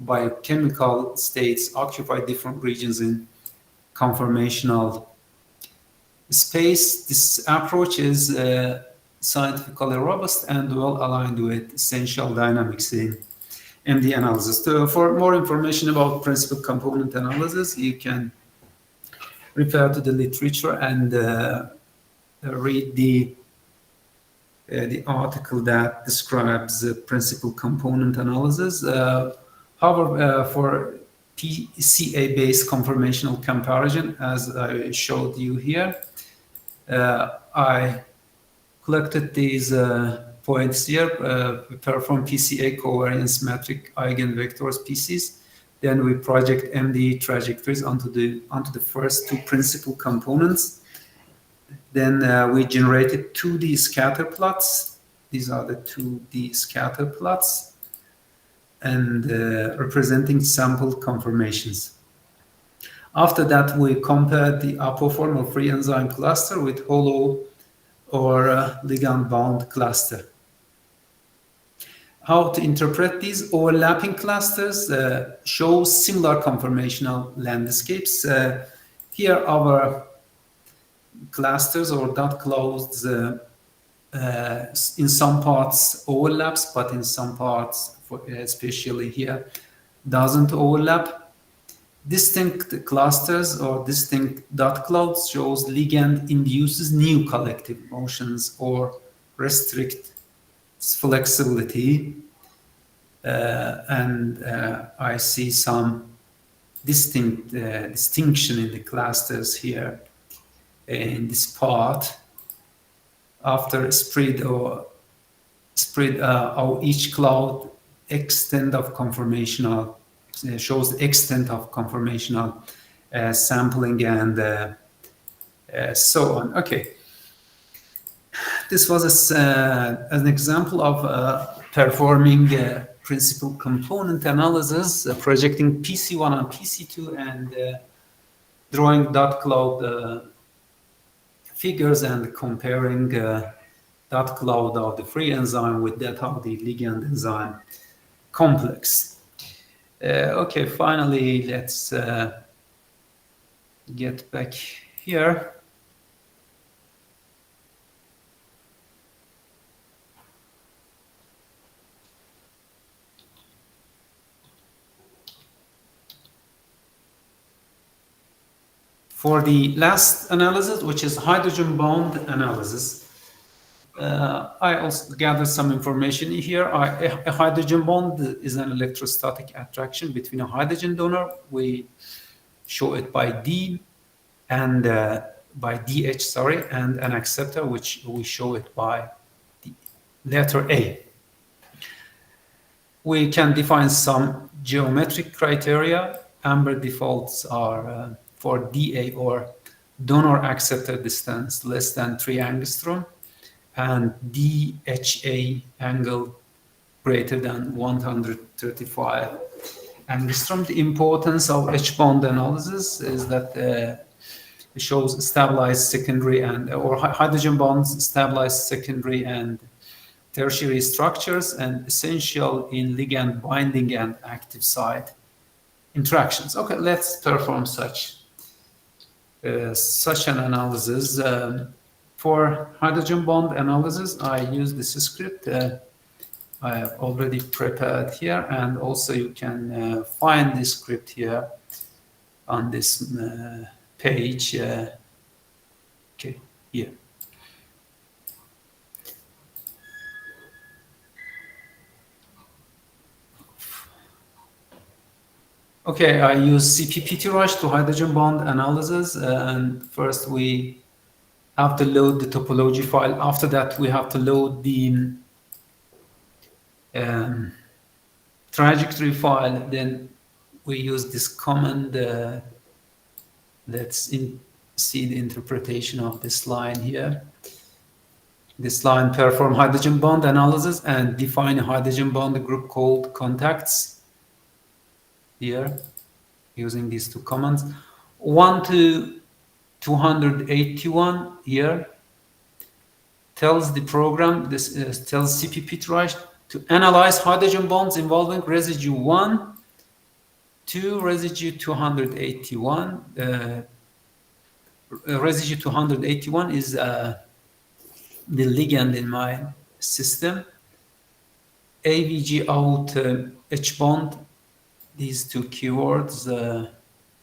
biochemical states occupy different regions in conformational space. This approach is scientifically robust and well aligned with essential dynamics in MD analysis. For more information about principal component analysis, you can refer to the literature and read the article that describes principal component analysis. However, for PCA-based conformational comparison, as I showed you here, I collected these points here, perform PCA covariance metric eigenvectors PCs. Then we project MD trajectories onto the first two principal components. Then we generated 2D scatter plots. These are the 2D scatter plots, and representing sample conformations. After that, we compared the apoformal free enzyme cluster with hollow or ligand-bound cluster. How to interpret these overlapping clusters show similar conformational landscapes. Here our clusters or dot clouds in some parts overlaps, but in some parts, especially here, doesn't overlap. Distinct clusters or distinct dot clouds shows ligand induces new collective motions or restricts flexibility. And I see some distinction in the clusters here in this part. After spread of each cloud extent of conformational shows the extent of conformational sampling and so on. Okay, this was an example of performing principal component analysis, projecting PC1 and PC2 and drawing dot cloud figures and comparing dot cloud of the free enzyme with that of the ligand enzyme complex. Okay, finally, let's get back here. For the last analysis, which is hydrogen bond analysis, I also gathered some information here. A hydrogen bond is an electrostatic attraction between a hydrogen donor. We show it by D and by DH, sorry, and an acceptor, which we show it by the letter A. We can define some geometric criteria. Amber defaults are for DA or donor acceptor distance less than 3 angstrom and DHA angle greater than 135 angstrom. The importance of H-bond analysis is that it shows stabilized secondary and or hydrogen bonds stabilized secondary and tertiary structures and essential in ligand binding and active site interactions. Okay, let's perform such an analysis. For hydrogen bond analysis, I use this script I have already prepared here, and also you can find this script here on this page. Okay, here. Okay, I use CPP to hydrogen bond analysis, and first we have to load the topology file. After that, we have to load the trajectory file. Then we use this command. Let's see the interpretation of this line here. This line perform hydrogen bond analysis and define a hydrogen bond group called contacts. Here, using these two commands, 1 to 281 here tells the program, this tells CPP to analyze hydrogen bonds involving residue 1 to residue 281. Residue 281 is the ligand in my system. AVG out H bond. These two keywords,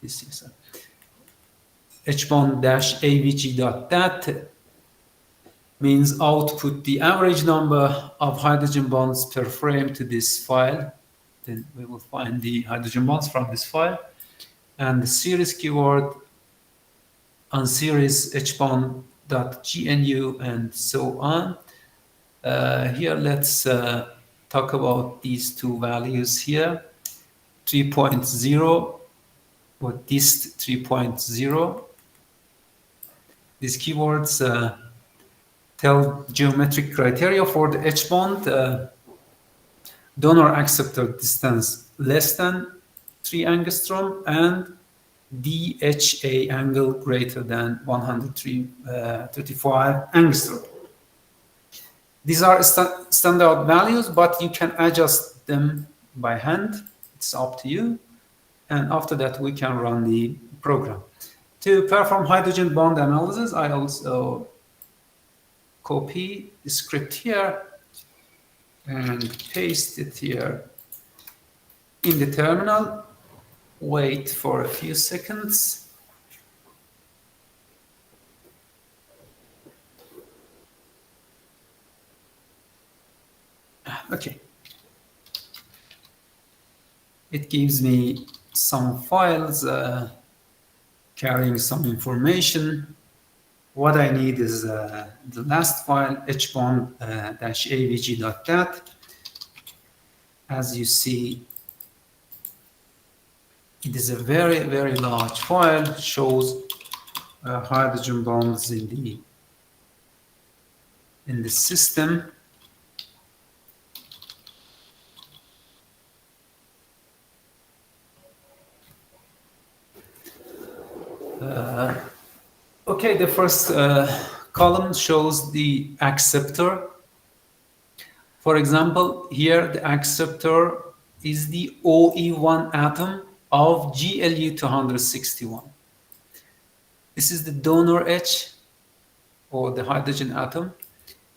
this is hbond dash avg dot dat means output the average number of hydrogen bonds per frame to this file. Then we will find the hydrogen bonds from this file. And the series keyword on series hbond dot gnu and so on. Here, let's talk about these two values here. 3.0 or dist 3.0. These keywords tell geometric criteria for the H bond. Donor acceptor distance less than 3 angstrom and DHA angle greater than 135 angstrom. These are standard values, but you can adjust them by hand. It's up to you. And after that, we can run the program. To perform hydrogen bond analysis, I also copy the script here and paste it here in the terminal. Wait for a few seconds. Okay. It gives me some files carrying some information. What I need is the last file, hbond-avg.dat. As you see, it is a very, very large file. It shows hydrogen bonds in the system. Okay, the first column shows the acceptor. For example, here the acceptor is the OE1 atom of GLU-261. This is the donor H, or the hydrogen atom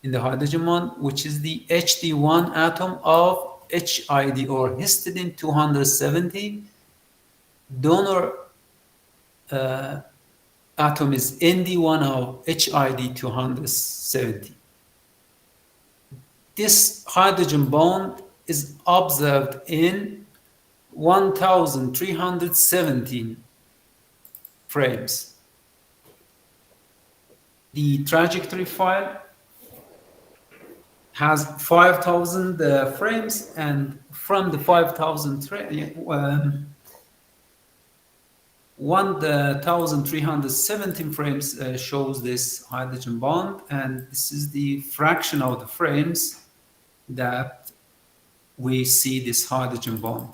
in the hydrogen bond, which is the HD1 atom of HID, or histidine 270. Donor atom is ND1 of HID 270. This hydrogen bond is observed in 1317 frames. The trajectory file has 5,000 frames, and from the 5,000 1317 frames shows this hydrogen bond, and this is the fraction of the frames that we see this hydrogen bond.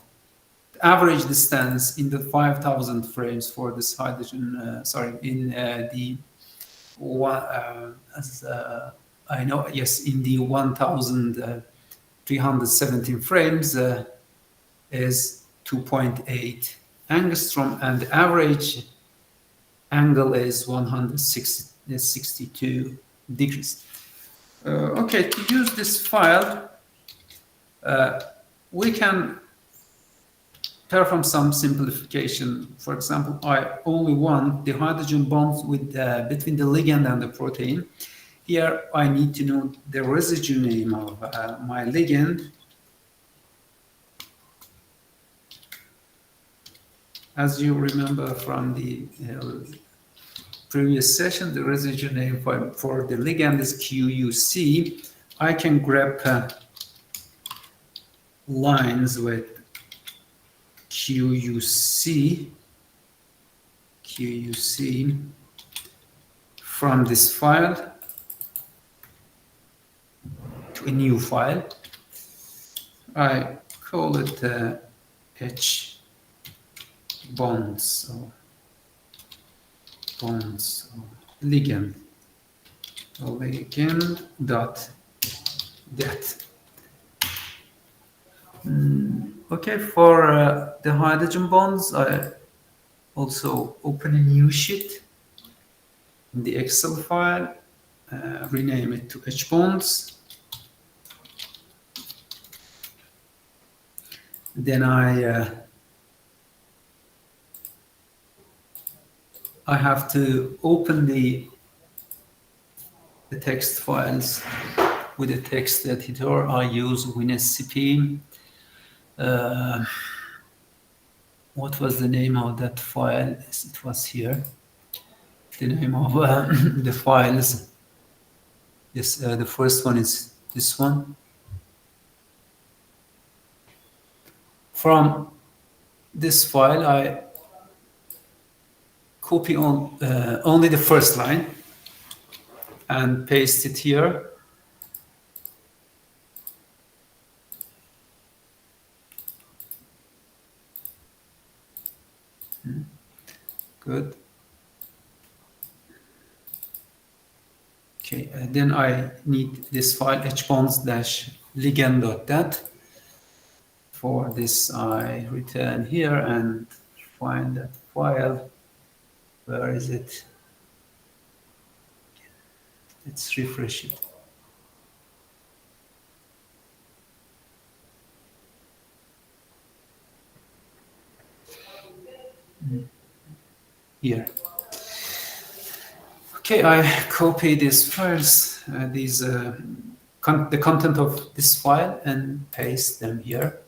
The average distance in the 5,000 frames for this hydrogen, in the 1,317 frames is 2.8 angstrom, and the average angle is 162 degrees. Okay, to use this file, we can perform some simplification. For example, I only want the hydrogen bonds with between the ligand and the protein. Here, I need to know the residue name of my ligand. As you remember from the previous session, the residue name for the ligand is QUC. I can grab lines with QUC from this file to a new file. I call it H bonds ligand dot dat. Okay, for the hydrogen bonds, I also open a new sheet in the Excel file, rename it to H bonds. Then I have to open the text files with a text editor. I use ISFCP. What was the name of that file? It was here. The name of the files. Yes, the first one is this one. From this file, I copy on only the first line and paste it here. Good. Okay, then I need this file hbonds-ligand.dat. For this, I return here and find that file. Where is it? Let's refresh it. Here. Okay, I copy these files, the content of this file, and paste them here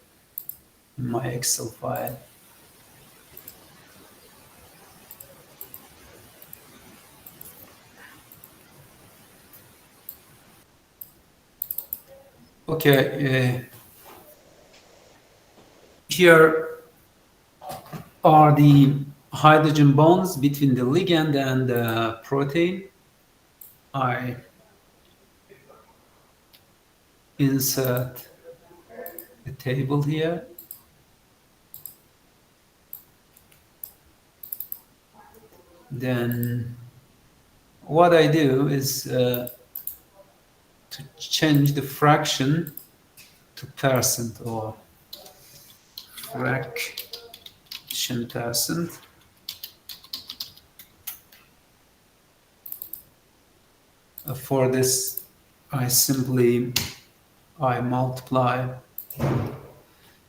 in my Excel file. Okay, here are the hydrogen bonds between the ligand and the protein. I insert a table here. Then what I do is to change the fraction to percent or fraction percent. For this, I multiply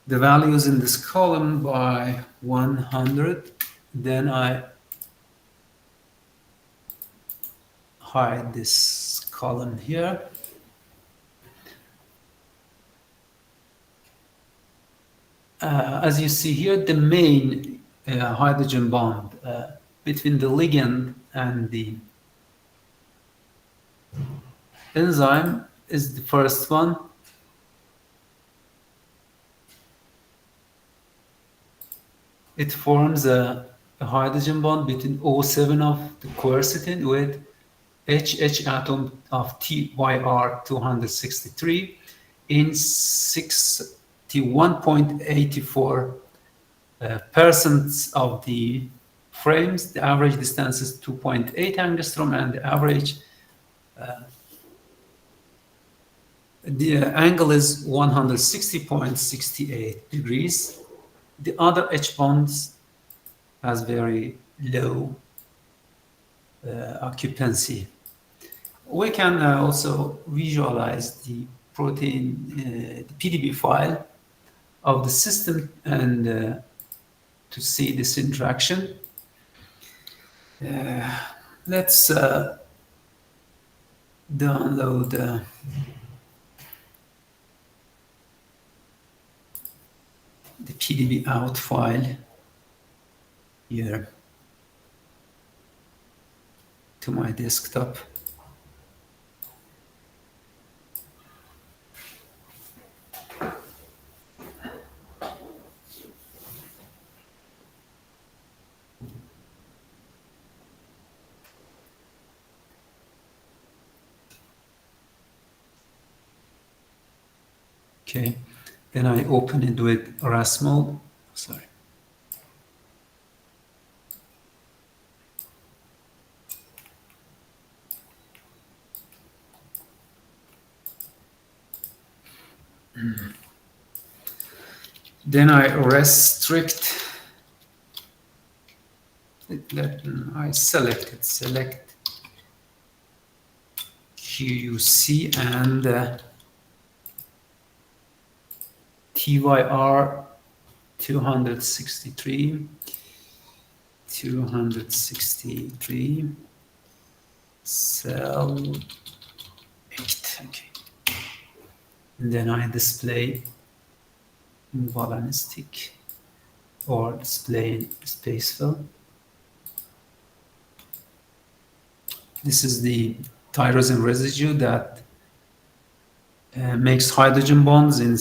the values in this column by 100. Then I hide this column here. As you see here, the main hydrogen bond between the ligand and the enzyme is the first one. It forms a hydrogen bond between O7 of the quercetin with HH atom of TYR263 in 61.84% of the frames. The average distance is 2.8 angstrom, and the average the angle is 160.68 degrees. The other H bonds has very low occupancy. We can also visualize the protein, the PDB file of the system, and to see this interaction. Let's download the PDB out file here to my desktop. Okay, then I open it with Rasmol. Sorry. Then I restrict. I select QUC and TYR 263 cell 8. Okay, and then I display balanistic or display spacefill. This is the tyrosine residue that makes hydrogen bonds in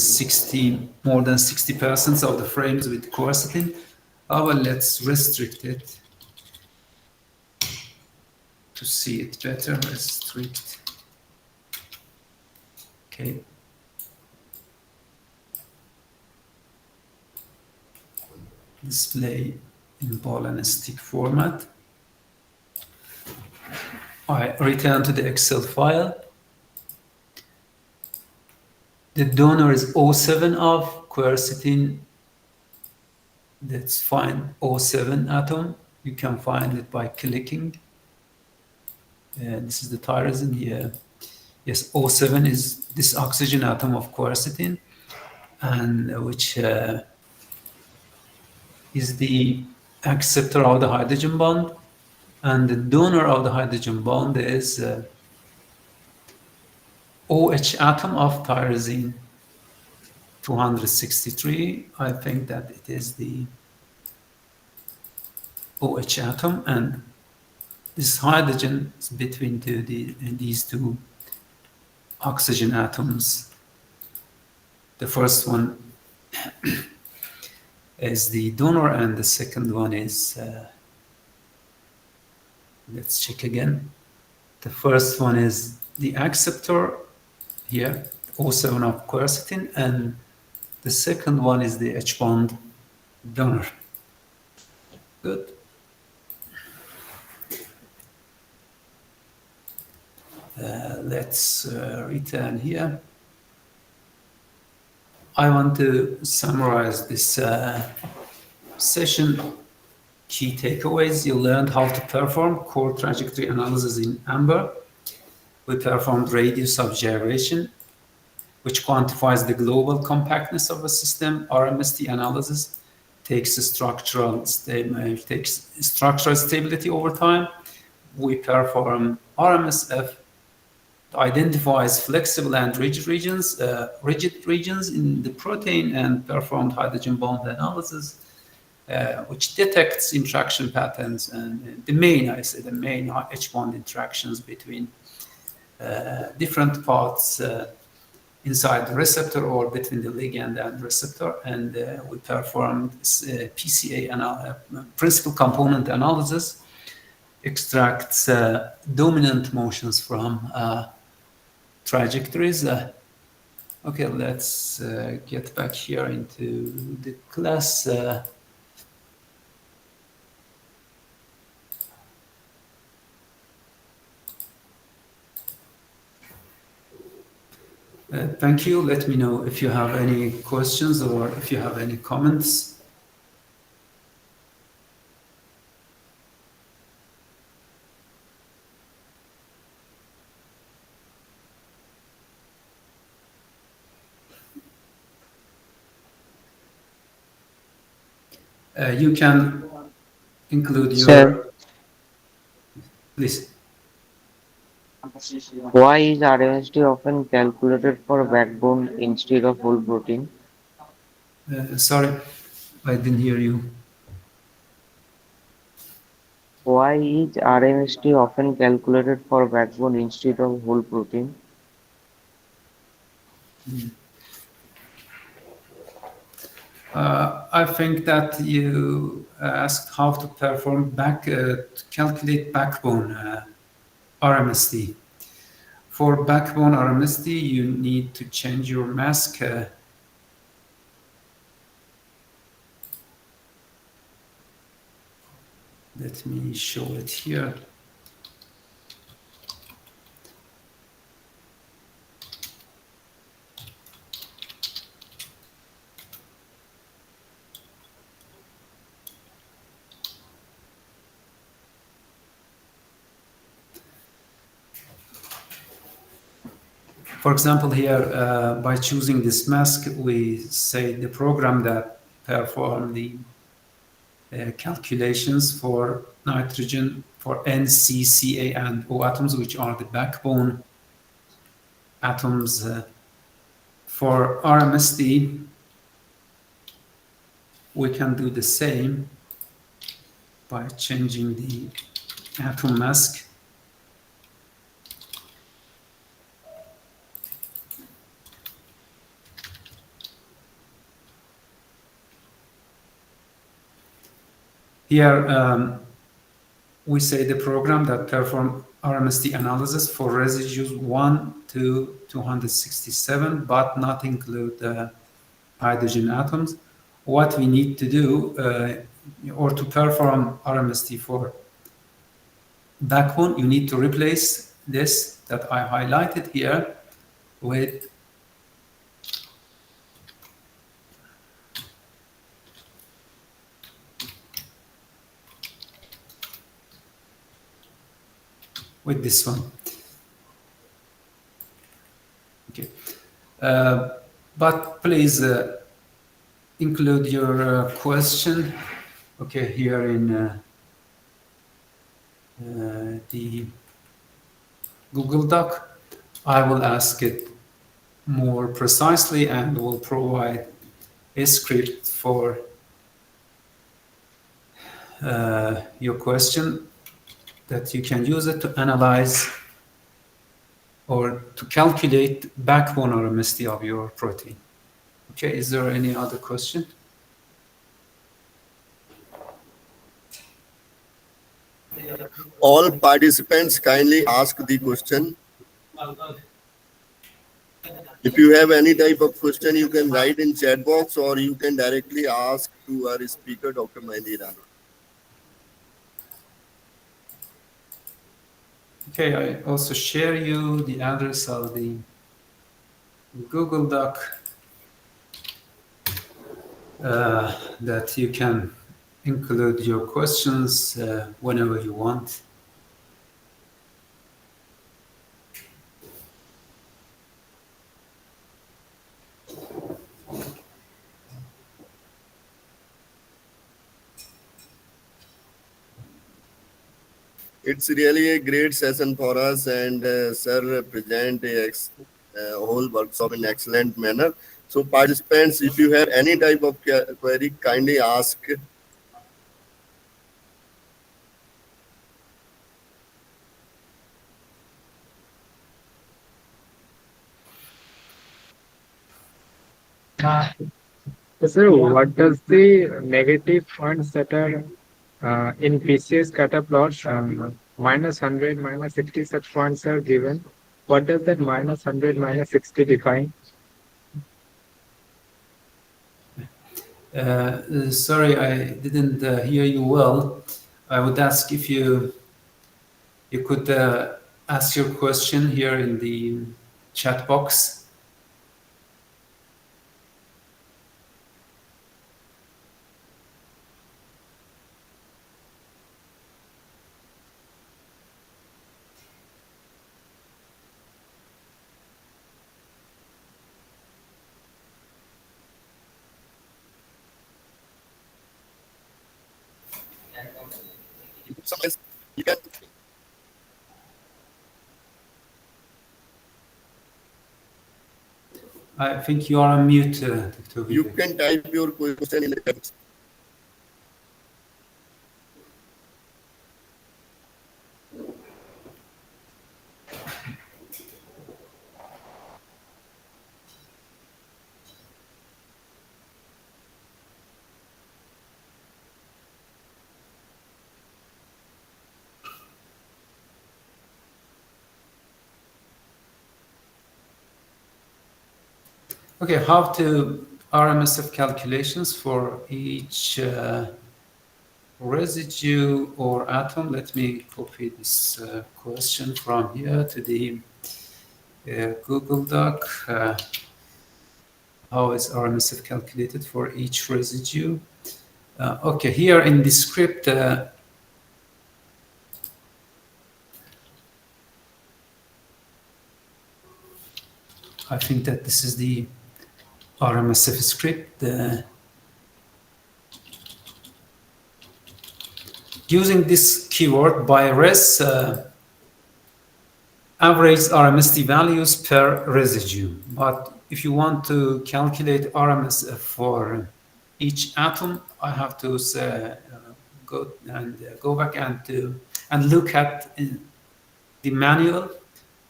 more than 60% of the frames with quercetin. Well, let's restrict it to see it better. Restrict. Okay. Display in ball and stick format. I return to the Excel file. The donor is O7 of quercetin. Let's find O7 atom You can find it by clicking. This is the tyrosine here. Yes, O7 is this oxygen atom of quercetin, and which is the acceptor of the hydrogen bond, and the donor of the hydrogen bond is OH atom of tyrosine 263. I think that it is the OH atom, and this hydrogen is between these two oxygen atoms. The first one is the donor, and the second one is, let's check again. The first one is the acceptor here, O7 of quercetin, and the second one is the H bond donor. Good. Let's return here. I want to summarize this session. Key takeaways: you learned how to perform core trajectory analysis in AMBER. We performed radius of gyration, which quantifies the global compactness of a system. RMST analysis takes structural stability over time. We perform RMSF, identifies flexible and rigid regions in the protein, and performed hydrogen bond analysis, which detects interaction patterns and the main H bond interactions between different parts inside the receptor or between the ligand and receptor. And we performed PCA principal component analysis, extracts dominant motions from trajectories. Okay, let's get back here into the class. Thank you. Let me know if you have any questions or if you have any comments. You can include your... Sir, Please. why is RMST often calculated for backbone instead of whole protein? Sorry, I didn't hear you. Why is RMST often calculated for backbone instead of whole protein? I think that you asked how to perform to calculate backbone RMST. For backbone RMST, you need to change your mask. Let me show it here. For example, here, by choosing this mask, we say the program that perform the calculations for nitrogen, for N, C, Ca, and O atoms, which are the backbone atoms. For RMSD, we can do the same by changing the atom mask. Here, we say the program that perform RMSD analysis for residues 1 to 267, but not include the hydrogen atoms. What we need to do, or to perform RMSD for backbone, you need to replace this that I highlighted here with with this one. Okay, but please include your question. Okay, here in the Google Doc, I will ask it more precisely and will provide a script for your question that you can use it to analyze or to calculate backbone RMSD of your protein. Okay, is there any other question? All participants kindly ask the question. If you have any type of question, you can write in chat box or you can directly ask to our speaker, Dr. Mahdi Rana. Okay, I also share you the address of the Google Doc that you can include your questions whenever you want. It's really a great session for us, and sir present a whole workshop in excellent manner. So participants, if you have any type of query, kindly ask. Sir, what does the negative points that are in PCA scatter plots, minus 100, minus 60 such points are given? What does that minus 100, minus 60 define? Sorry, I didn't hear you well. I would ask if you could ask your question here in the chat box. Sometimes you can I think you are on mute, Dr. you Vivek. can type your question in the chat box. Okay, how to RMSF calculations for each residue or atom. Let me copy this question from here to the Google Doc. How is RMSF calculated for each residue? Okay, here in the script, I think that this is the RMSF script. Using this keyword by res, average RMSD values per residue. But if you want to calculate RMSF for each atom, I have to go back and look at the manual.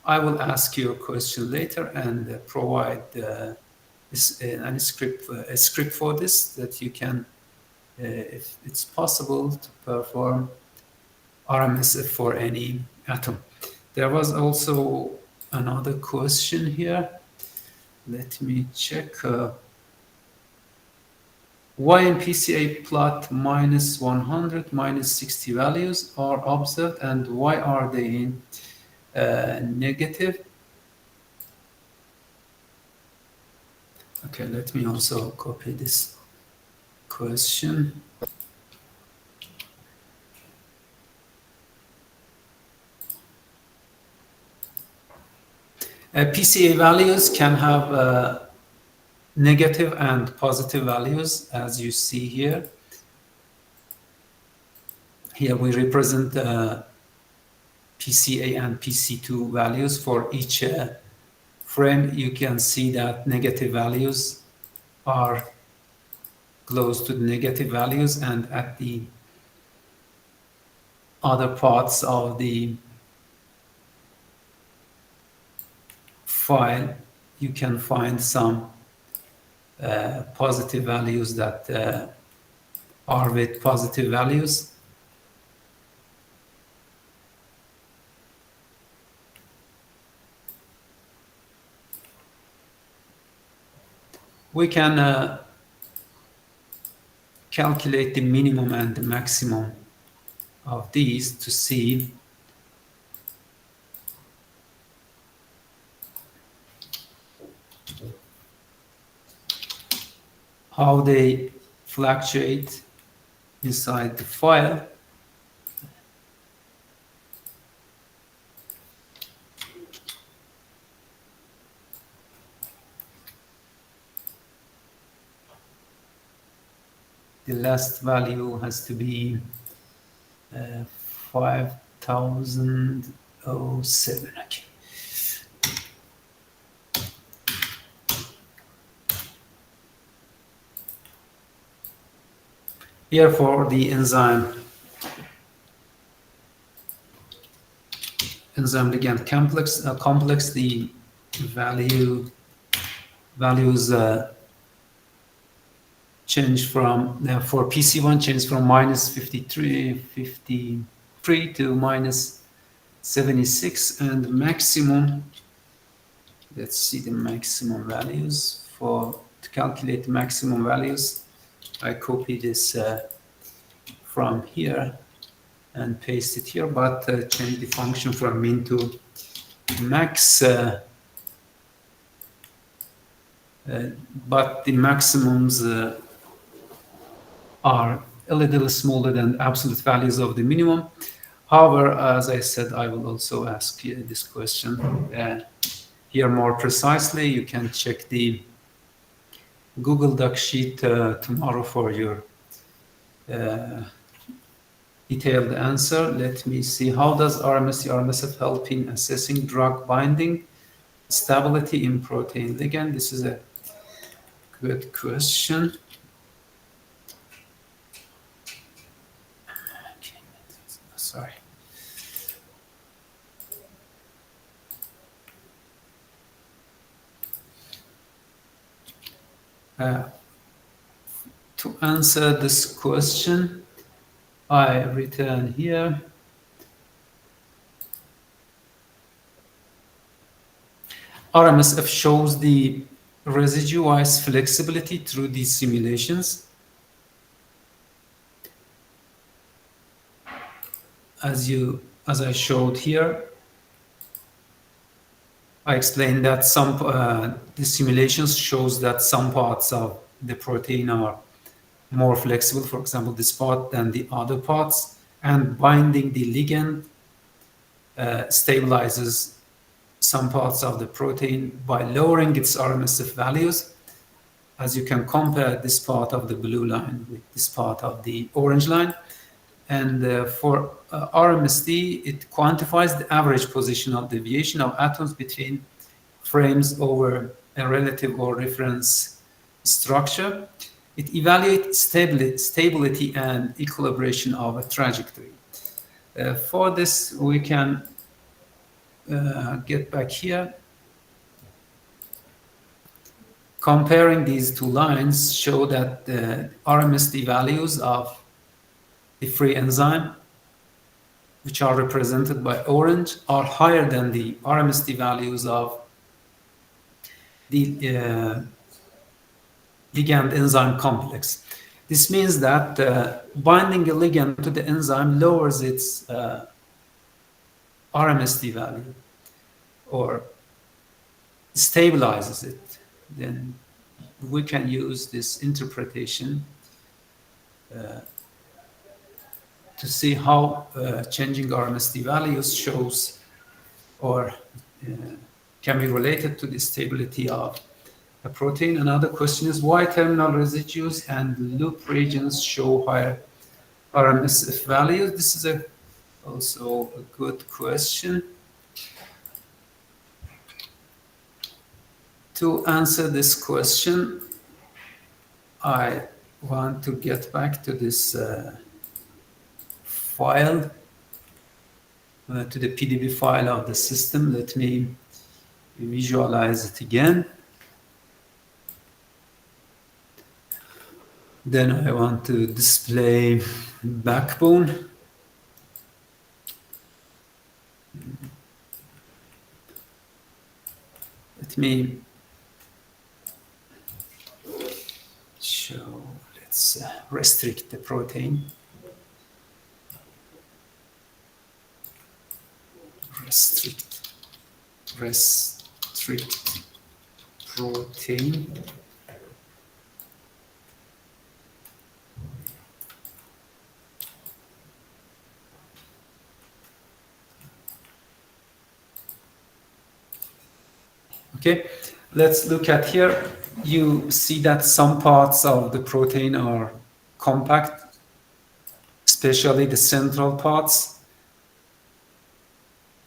I will ask you a question later and provide a script for this that you can, if it's possible, to perform RMSF for any atom. There was also another question here. Let me check. Why in PCA plot minus 100, minus 60 values are observed, and why are they negative? Okay, let me also copy this question. PCA values can have negative and positive values, as you see here. Here we represent PCA and PC2 values for each frame. You can see that negative values are close to the negative values, and at the other parts of the file you can find some positive values that are with positive values. We can calculate the minimum and the maximum of these to see how they fluctuate inside the file. The last value has to be 5007. Okay. Here for the enzyme ligand complex, the values change from for PC1 change from -53 to -76, and maximum. Let's see the maximum values. To calculate the maximum values, I copy this from here and paste it here, but change the function from min to max. But the maximums are a little smaller than absolute values of the minimum. However, as I said, I will also ask you this question here more precisely. You can check the Google Doc sheet tomorrow for your detailed answer. Let me see. How does RMSF help in assessing drug binding stability in protein ligand? This is a good question. Okay. Sorry. To answer this question, I return here. RMSF shows the residue-wise flexibility through these simulations. As I showed here, I explained that the simulations shows that some parts of the protein are more flexible, for example, this part, than the other parts, and binding the ligand stabilizes some parts of the protein by lowering its RMSF values. As you can compare this part of the blue line with this part of the orange line. And for RMSD, it quantifies the average positional deviation of atoms between frames over a relative or reference structure. It evaluates stability and equilibration of a trajectory. For this, we can get back here. Comparing these two lines show that the RMSD values of the free enzyme, which are represented by orange, are higher than the RMSD values of the ligand enzyme complex. This means that binding a ligand to the enzyme lowers its RMSD value or stabilizes it. Then we can use this interpretation to see how changing RMSD values shows or can be related to the stability of a protein. Another question is why terminal residues and loop regions show higher RMSF values? This is also a good question. To answer this question, I want to get back to this file, to the PDB file of the system. Let me visualize it again. Then I want to display backbone. Let me show, let's restrict the protein. Restrict protein. Okay, let's look at here. You see that some parts of the protein are compact, especially the central parts.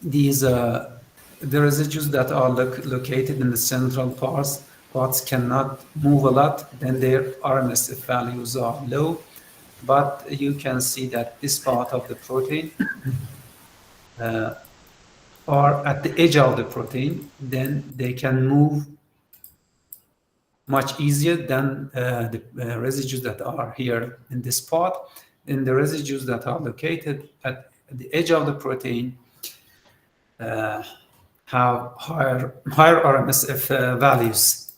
These the residues that are located in the central parts cannot move a lot, then their RMSF values are low. But you can see that this part of the protein are at the edge of the protein, then they can move much easier than the residues that are here in this part. Then the residues that are located at the edge of the protein have higher RMSF values.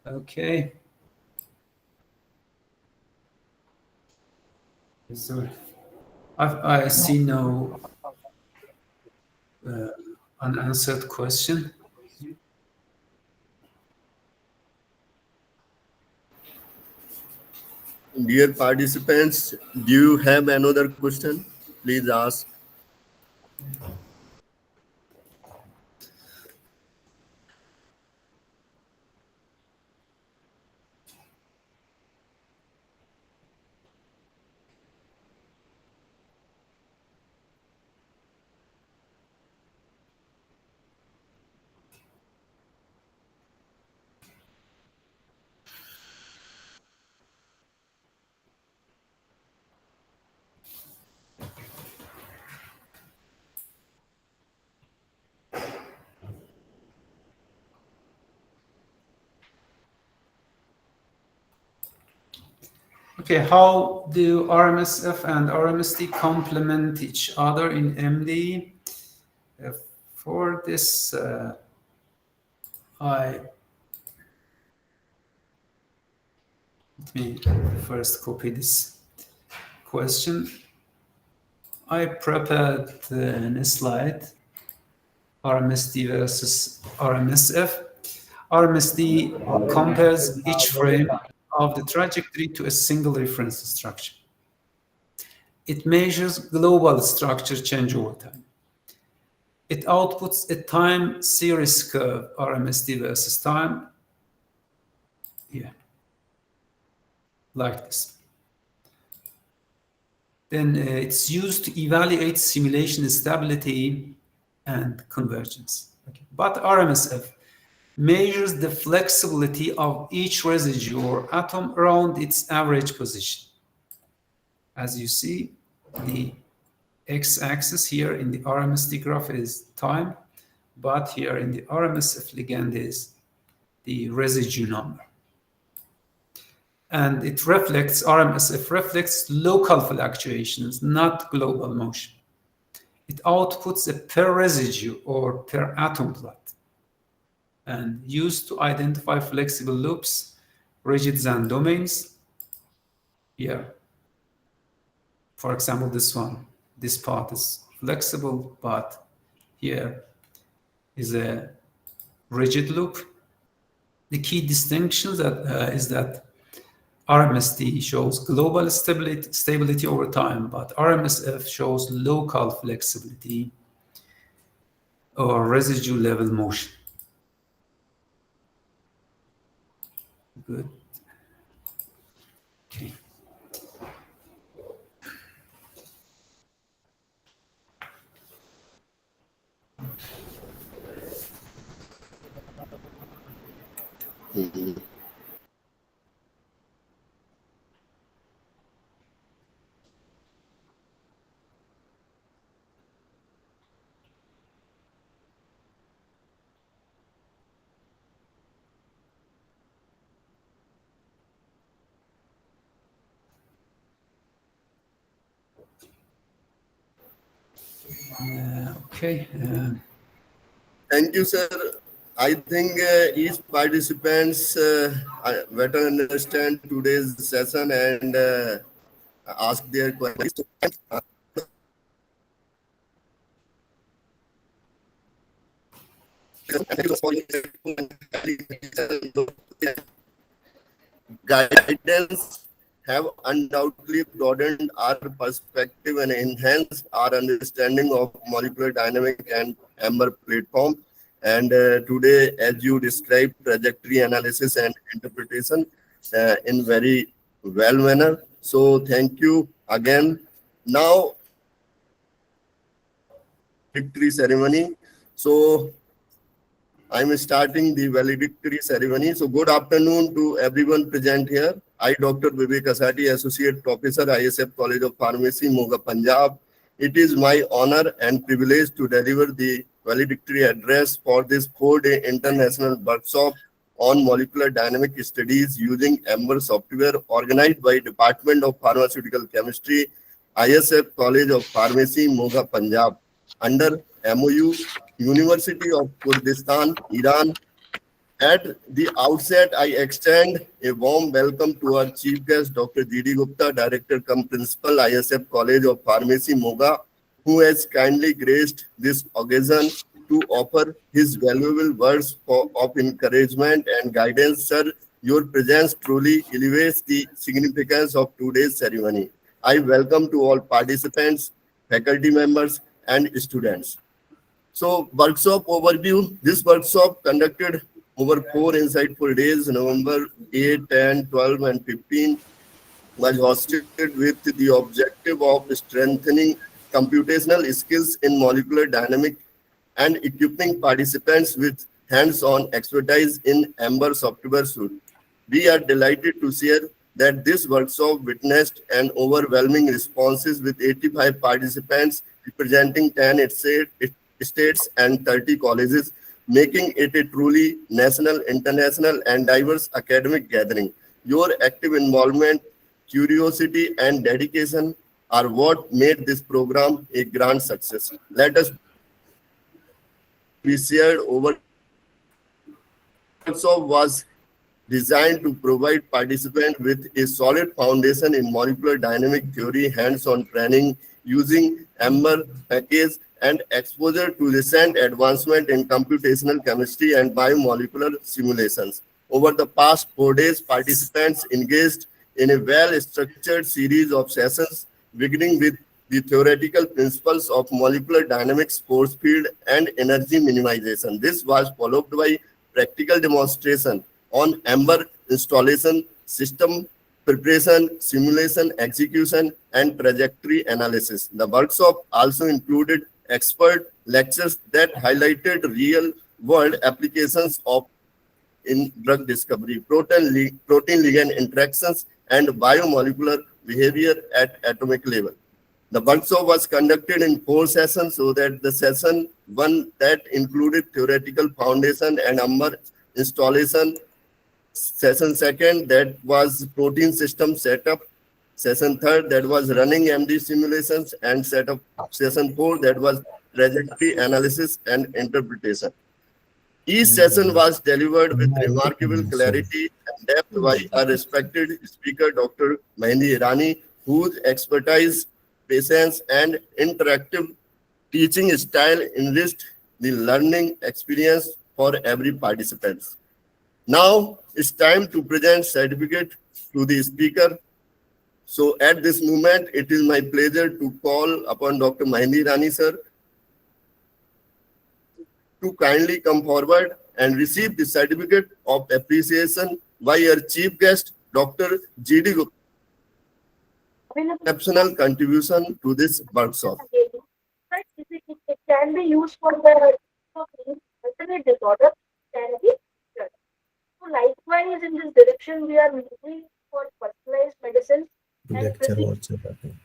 Okay. So I see no unanswered question. Dear participants, do you have another question? Please ask. Okay, how do RMSF and RMSD complement each other in MD? For this, let me first copy this question. I prepared a slide, RMSD versus RMSF. RMSD compares each frame of the trajectory to a single reference structure. It measures global structure change over time. It outputs a time series curve, RMSD versus time, here, like this. Then it's used to evaluate simulation stability and convergence. Okay. But RMSF measures the flexibility of each residue or atom around its average position. As you see, the x-axis here in the RMSD graph is time, but here in the RMSF ligand is the residue number. And it reflects, RMSF reflects local fluctuations, not global motion. It outputs a per residue or per atom plot and used to identify flexible loops, rigids, and domains. Here, for example, this one, this part is flexible, but here is a rigid loop. The key distinction is that RMSD shows global stability over time, but RMSF shows local flexibility or residue level motion. Good. Okay. Mhm. Okay. Thank you, sir. I think each participants better understand today's session and ask their questions. Guidance have undoubtedly broadened our perspective and enhanced our understanding of molecular dynamic and AMBER platform. And today, as you described, trajectory analysis and interpretation in very well manner. So thank you again. Now, victory ceremony. So I'm starting the valedictory ceremony. So good afternoon to everyone present here. I, Dr. Vivek Asati, Associate Professor, ISF College of Pharmacy, Moga, Punjab. It is my honor and privilege to deliver the valedictory address for this 4-day international workshop on molecular dynamic studies using AMBER software organized by Department of Pharmaceutical Chemistry, ISF College of Pharmacy, Moga, Punjab, under MOU, University of Kurdistan, Iran. At the outset, I extend a warm welcome to our chief guest, Dr. G.D. Gupta, Director cum Principal, ISF College of Pharmacy, Moga, who has kindly graced this occasion to offer his valuable words of encouragement and guidance. Sir, your presence truly elevates the significance of today's ceremony. I welcome to all participants, faculty members, and students. So, workshop overview. This workshop conducted over 4 insightful days, November 8, 10, 12, and 15, was hosted with the objective of strengthening computational skills in molecular dynamics and equipping participants with hands-on expertise in AMBER software suite. We are delighted to share that this workshop witnessed an overwhelming responses with 85 participants representing 10 states and 30 colleges, making it a truly national, international, and diverse academic gathering. Your active involvement, curiosity, and dedication are what made this program a grand success. Let us be shared over workshop was designed to provide participants with a solid foundation in molecular dynamic theory, hands-on training using AMBER package, and exposure to recent advancement in computational chemistry and biomolecular simulations. Over the past 4 days, participants engaged in a well-structured series of sessions, beginning with the theoretical principles of molecular dynamics, force field, and energy minimization. This was followed by practical demonstration on AMBER installation, system preparation, simulation, execution, and trajectory analysis. The workshop also included expert lectures that highlighted real-world applications of in drug discovery, protein ligand interactions, and biomolecular behavior at atomic level. The workshop was conducted in 4 sessions, so that the session one that included theoretical foundation and AMBER installation, session second that was protein system setup, session third that was running MD simulations, and session four that was trajectory analysis and interpretation. Each session was delivered with remarkable clarity and depth by a respected speaker, Dr. Mehendi Irani, whose expertise, patience, and interactive teaching style enriched the learning experience for every participant. Now it's time to present certificate to the speaker. So at this moment, it is my pleasure to call upon Dr. Mehendi Irani sir to kindly come forward and receive the certificate of appreciation by our chief guest, Dr. G.D. Gupta, exceptional contribution to this workshop. It can be used for the alternate disorder, can be cured. So likewise, in this direction, we are moving for personalized medicine and lecture और चलाते हैं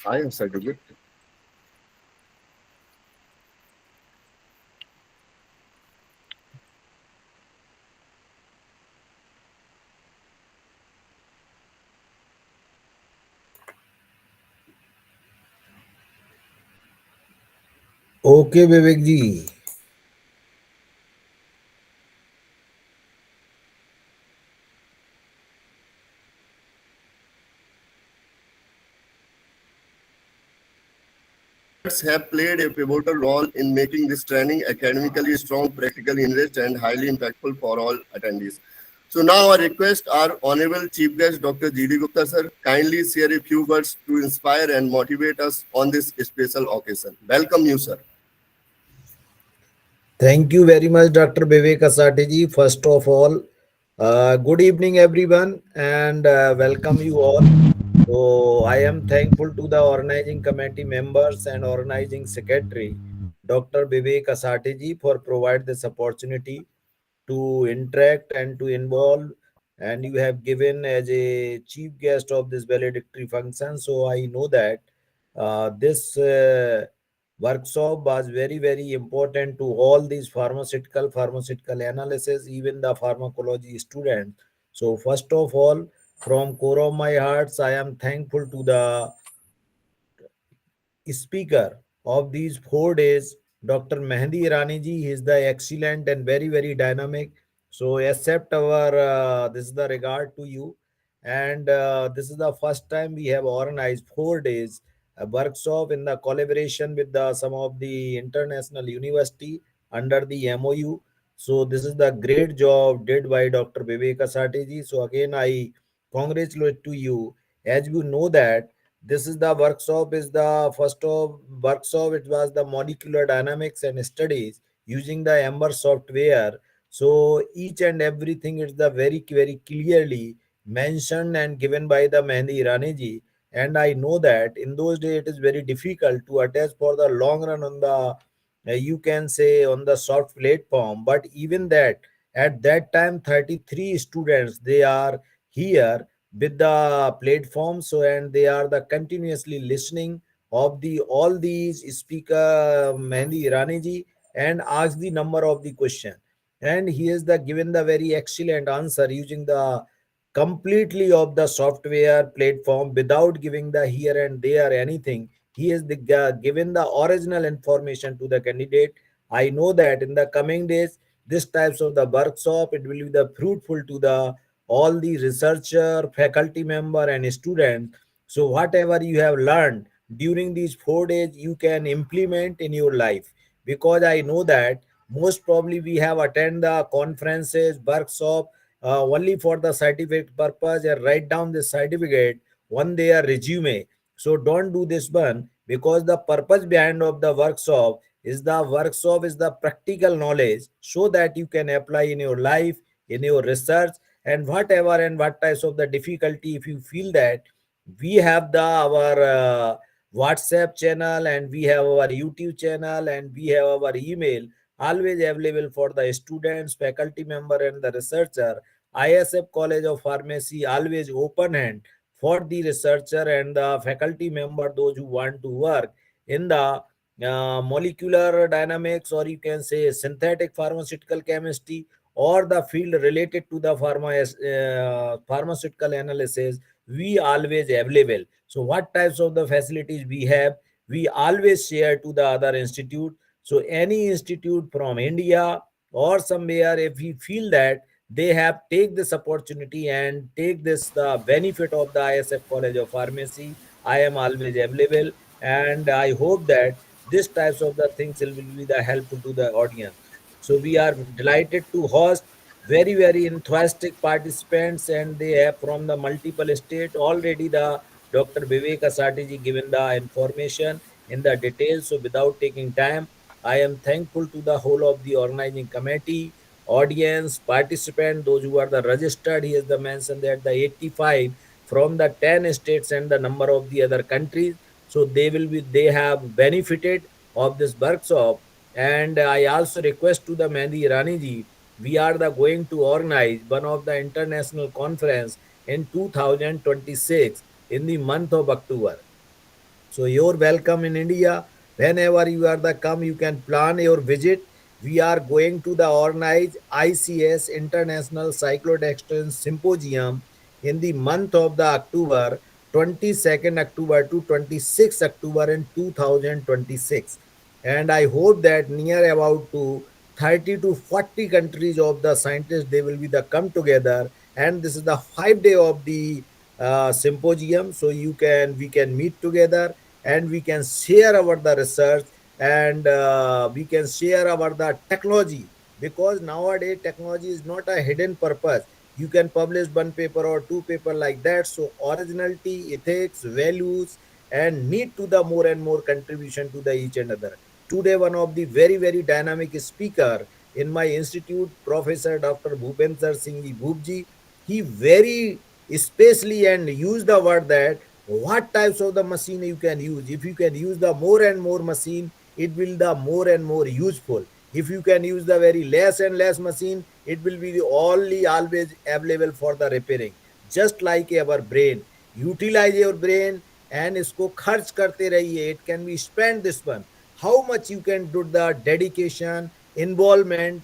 I have certificate. Okay Vivek ji Have played a pivotal role in making this training academically strong, practically enriched, and highly impactful for all attendees. So now I request our Honorable Chief Guest, Dr. G.D. Gupta, sir, kindly share a few words to inspire and motivate us on this special occasion. Welcome you, sir. Thank you very much, Dr. Vivek Asate ji. First of all, good evening, everyone, and welcome you all. So, I am thankful to the organizing committee members and organizing secretary, Dr. Vivek Asate ji, for provide this opportunity to interact and to involve. And you have given as a chief guest of this valedictory function. So, I know that this workshop was very very important to all these pharmaceutical analysis, even the pharmacology students. So first of all, from core of my hearts, I am thankful to the speaker of these 4 days, Dr. Mehndi Irani ji. He is the excellent and very, very dynamic. So accept our this is the regard to you. And this is the first time we have organized 4 days a workshop in the collaboration with the some of the international university under the MOU. So this is the great job did by Dr. Vivek Asate ji. So again, I congratulate to you. As you know that this is the workshop is the first of workshop. It was the molecular dynamics and studies using the Ember software. So each and everything is the very very clearly mentioned and given by the Mehndi Irani ji. And I know that in those days it is very difficult to attach for the long run on the you can say on the soft platform. But even that at that time 33 students they are here with the platform. So and they are the continuously listening of the all these speaker Mehndi Irani ji and ask the number of the question, and he is the given the very excellent answer using the completely of the software platform without giving the here and there anything. He is the given the original information to the candidate. I know that in the coming days this types of the workshop it will be the fruitful to the all the researcher, faculty member, and student. So whatever you have learned during these 4 days, you can implement in your life. Because I know that most probably we have attend the conferences, workshop only for the certificate purpose and write down the certificate on their resume. So don't do this one, because the purpose behind of the workshop is the practical knowledge so that you can apply in your life, in your research, and whatever and what types of the difficulty if you feel that we have the our WhatsApp channel and we have our YouTube channel and we have our email always available for the students, faculty member, and the researcher. ISF College of Pharmacy always open hand for the researcher and the faculty member, those who want to work in the molecular dynamics, or you can say synthetic pharmaceutical chemistry, or the field related to the pharmaceutical analysis. We always available. So what types of the facilities we have, we always share to the other institute. So any institute from India or somewhere, if we feel that they have take this opportunity and take this the benefit of the ISF College of Pharmacy, I am always available. And I hope that this types of the things will be the helpful to the audience. So we are delighted to host very very enthusiastic participants, and they have from the multiple state already. The Dr. Vivek Asati ji given the information in the details. So without taking time, I am thankful to the whole of the organizing committee, audience, participant, those who are the registered. He has the mentioned that the 85 from the 10 states and the number of the other countries. So they have benefited of this workshop. And I also request to the Mehndi Irani ji, we are the going to organize one of the international conference in 2026 in the month of October. So you're welcome in India. Whenever you are the come, you can plan your visit. We are going to the organize ICS International Cyclodextrin Symposium in the month of the October, 22nd October to 26th October in 2026. And I hope that near about to 30 to 40 countries of the scientists, they will be the come together. And this is the 5 day of the symposium. So we can meet together and we can share our the research, and we can share our the technology, because nowadays technology is not a hidden purpose. You can publish one paper or two paper like that. So originality, ethics, values, and need to the more and more contribution to the each and other. Today one of the very very dynamic speaker in my institute, Professor Dr. Bhupender Singh ji Bhupji, he very especially and use the word that what types of the machine you can use. If you can use the more and more machine, it will the more and more useful. If you can use the very less and less machine, it will be the only always available for the repairing. Just like our brain, utilize your brain and इसको खर्च करते रहिए. It can be spent this one. How much you can do the dedication, involvement,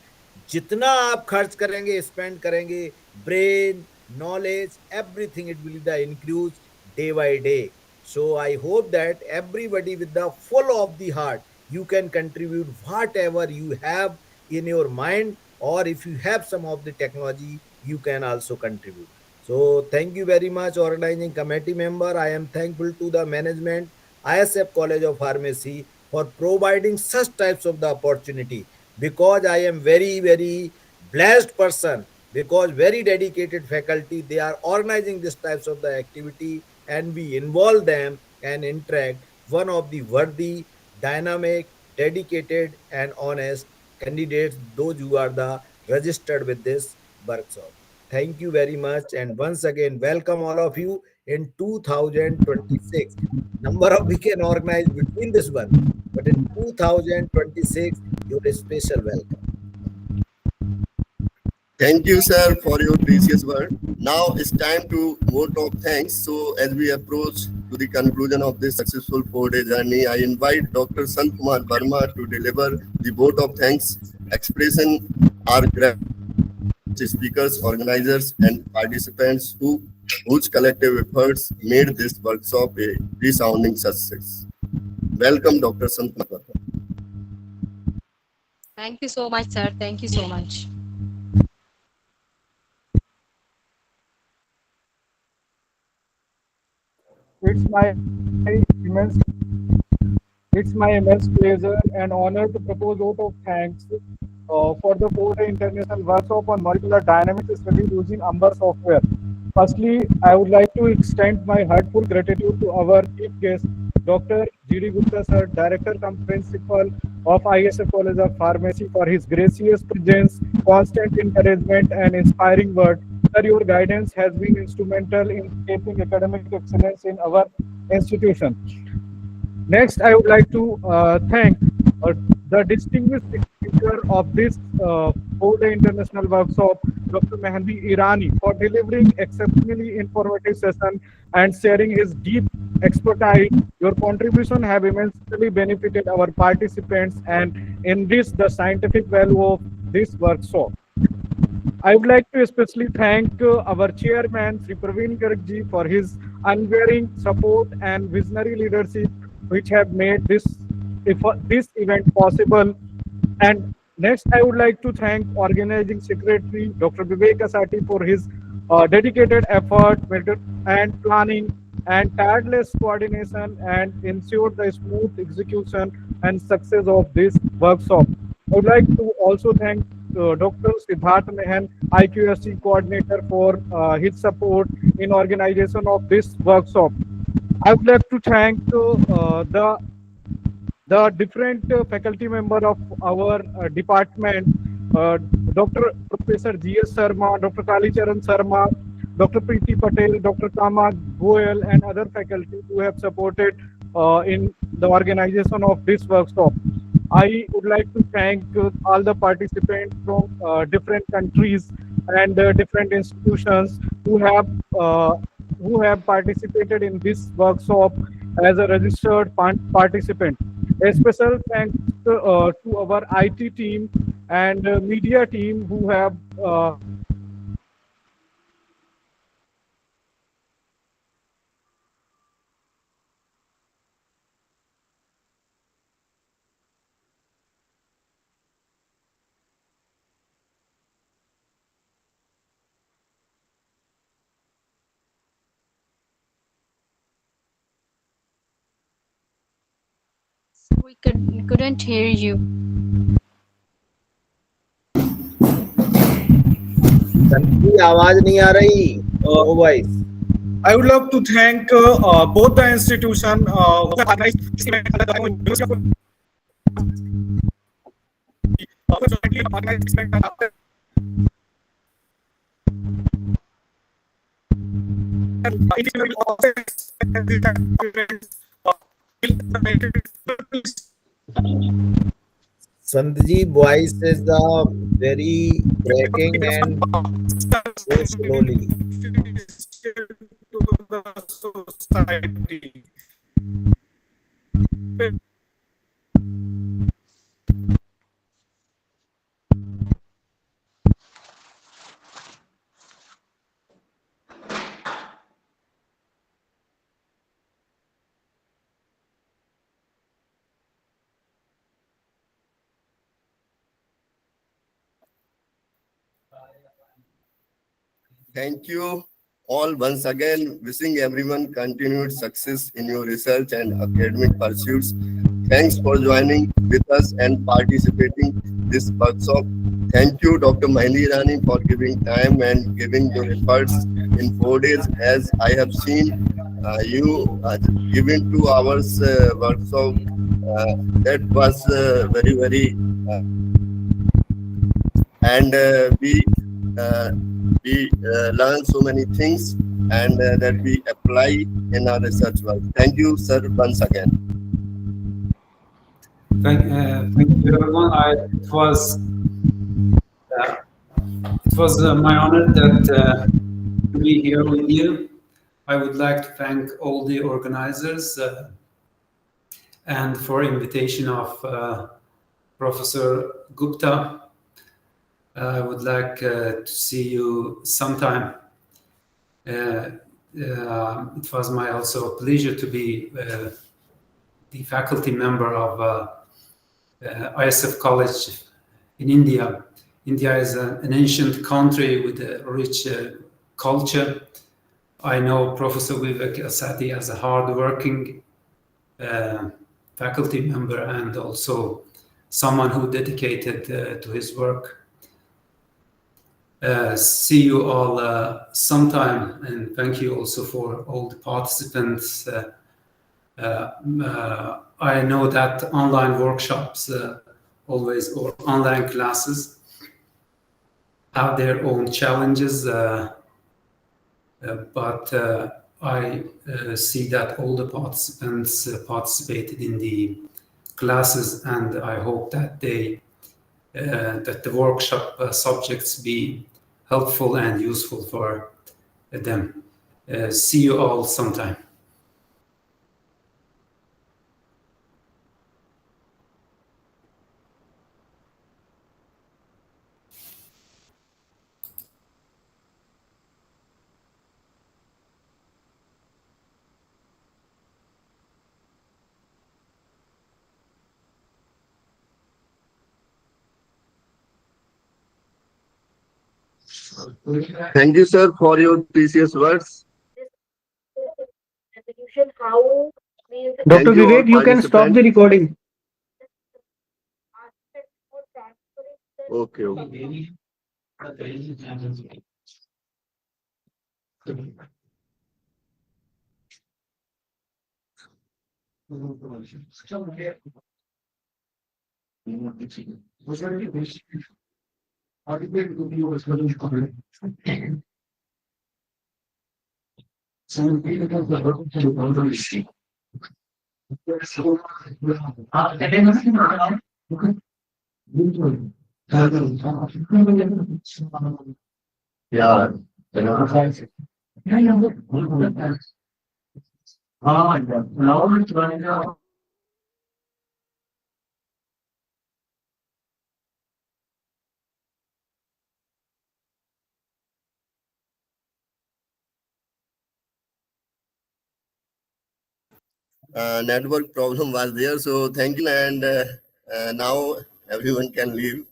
जितना आप खर्च करेंगे, spend करेंगे, brain, knowledge, everything, it will the increase day by day. So I hope that everybody with the full of the heart, you can contribute whatever you have in your mind, or if you have some of the technology, you can also contribute. So thank you very much, organizing committee member. I am thankful to the management, ISF College of Pharmacy, for providing such types of the opportunity, because I am very very blessed person, because very dedicated faculty, they are organizing these types of the activity, and we involve them and interact one of the worthy, dynamic, dedicated, and honest candidates, those who are the registered with this workshop. Thank you very much, and once again welcome all of you in 2026. Number of we can organize between this one, but in 2026 you're a special welcome. Thank you, sir, for your precious word. Now it's time to vote of thanks. So, as we approach to the conclusion of this successful 4 day journey, I invite Dr. Sant Kumar Verma to deliver the vote of thanks, expressing our gratitude to speakers, organizers, and participants whose collective efforts made this workshop a resounding success. Welcome, Dr. Sant Kumar Verma. Thank you so much, sir. Thank you so much. It's my immense it's my immense pleasure and honor to propose vote of thanks for the 4-day international workshop on molecular dynamics study using Umber software. Firstly, I would like to extend my heartful gratitude to our chief guest, Dr. G.D. Gupta sir, Director cum Principal of ISF College of Pharmacy, for his gracious presence, constant encouragement, and inspiring word. Sir, your guidance has been instrumental in shaping academic excellence in our institution. Next, I would like to thank the distinguished speaker of this 4-day international workshop, Dr. Mehndi Irani, for delivering exceptionally informative session and sharing his deep expertise. Your contribution have immensely benefited our participants and enriched the scientific value of this workshop. I would like to especially thank our chairman, Sri Praveen Garg ji, for his unwavering support and visionary leadership, which have made this event possible. And next, I would like to thank organizing secretary, Dr. Vivek Asati, for his dedicated effort and planning and tireless coordination, and ensured the smooth execution and success of this workshop. I would like to also thank Dr. Siddharth Mehan, IQSC coordinator, for his support in organization of this workshop. I would like to thank the different faculty member of our department, uh, Dr. Professor G.S. Sharma, Dr. Kalicharan Sharma, Dr. Preeti Patel, Dr. Kama Goyal, and other faculty who have supported in the organization of this workshop. I would like to thank all the participants from different countries and different institutions uh, who have participated in this workshop as a registered participant. A special thanks to our IT team and media team who have Couldn't hear you. संत जी आवाज नहीं आ रही. Uh, No voice. I would love to thank both the institution who have organized this event under the University of who jointly organized this event after individual office and these kind of events, Sant ji, voice is very cracking and so slowly. to the society. Thank you all once again. Wishing everyone continued success in your research and academic pursuits. Thanks for joining with us and participating this workshop. Thank you, Dr. Mahindi Rani, for giving time and giving your efforts in 4 days. As I have seen, you given 2 hours workshop. That was very and we learn so many things and that we apply in our research work. Thank you, sir, once again. Thank you, everyone. It was my honor that to be here with you. I would like to thank all the organizers and for invitation of Professor Gupta. I would like to see you sometime. It was my also a pleasure to be the faculty member of ISF College in India. India is an ancient country with a rich culture. I know Professor Vivek Asati as a hard-working faculty member and also someone who dedicated to his work. See you all sometime, and thank you also for all the participants. I know that online workshops always, or online classes, have their own challenges, but I see that all the participants participated in the classes, and I hope that that the workshop subjects be helpful and useful for them. See you all sometime. Thank you, sir, for your precious words. Resolution, how we Dr. Thank you, all Vivek, you can stop participants. the recording. aspect for transferring the Okay, okay. Network problem was there. So thank you, and now everyone can leave.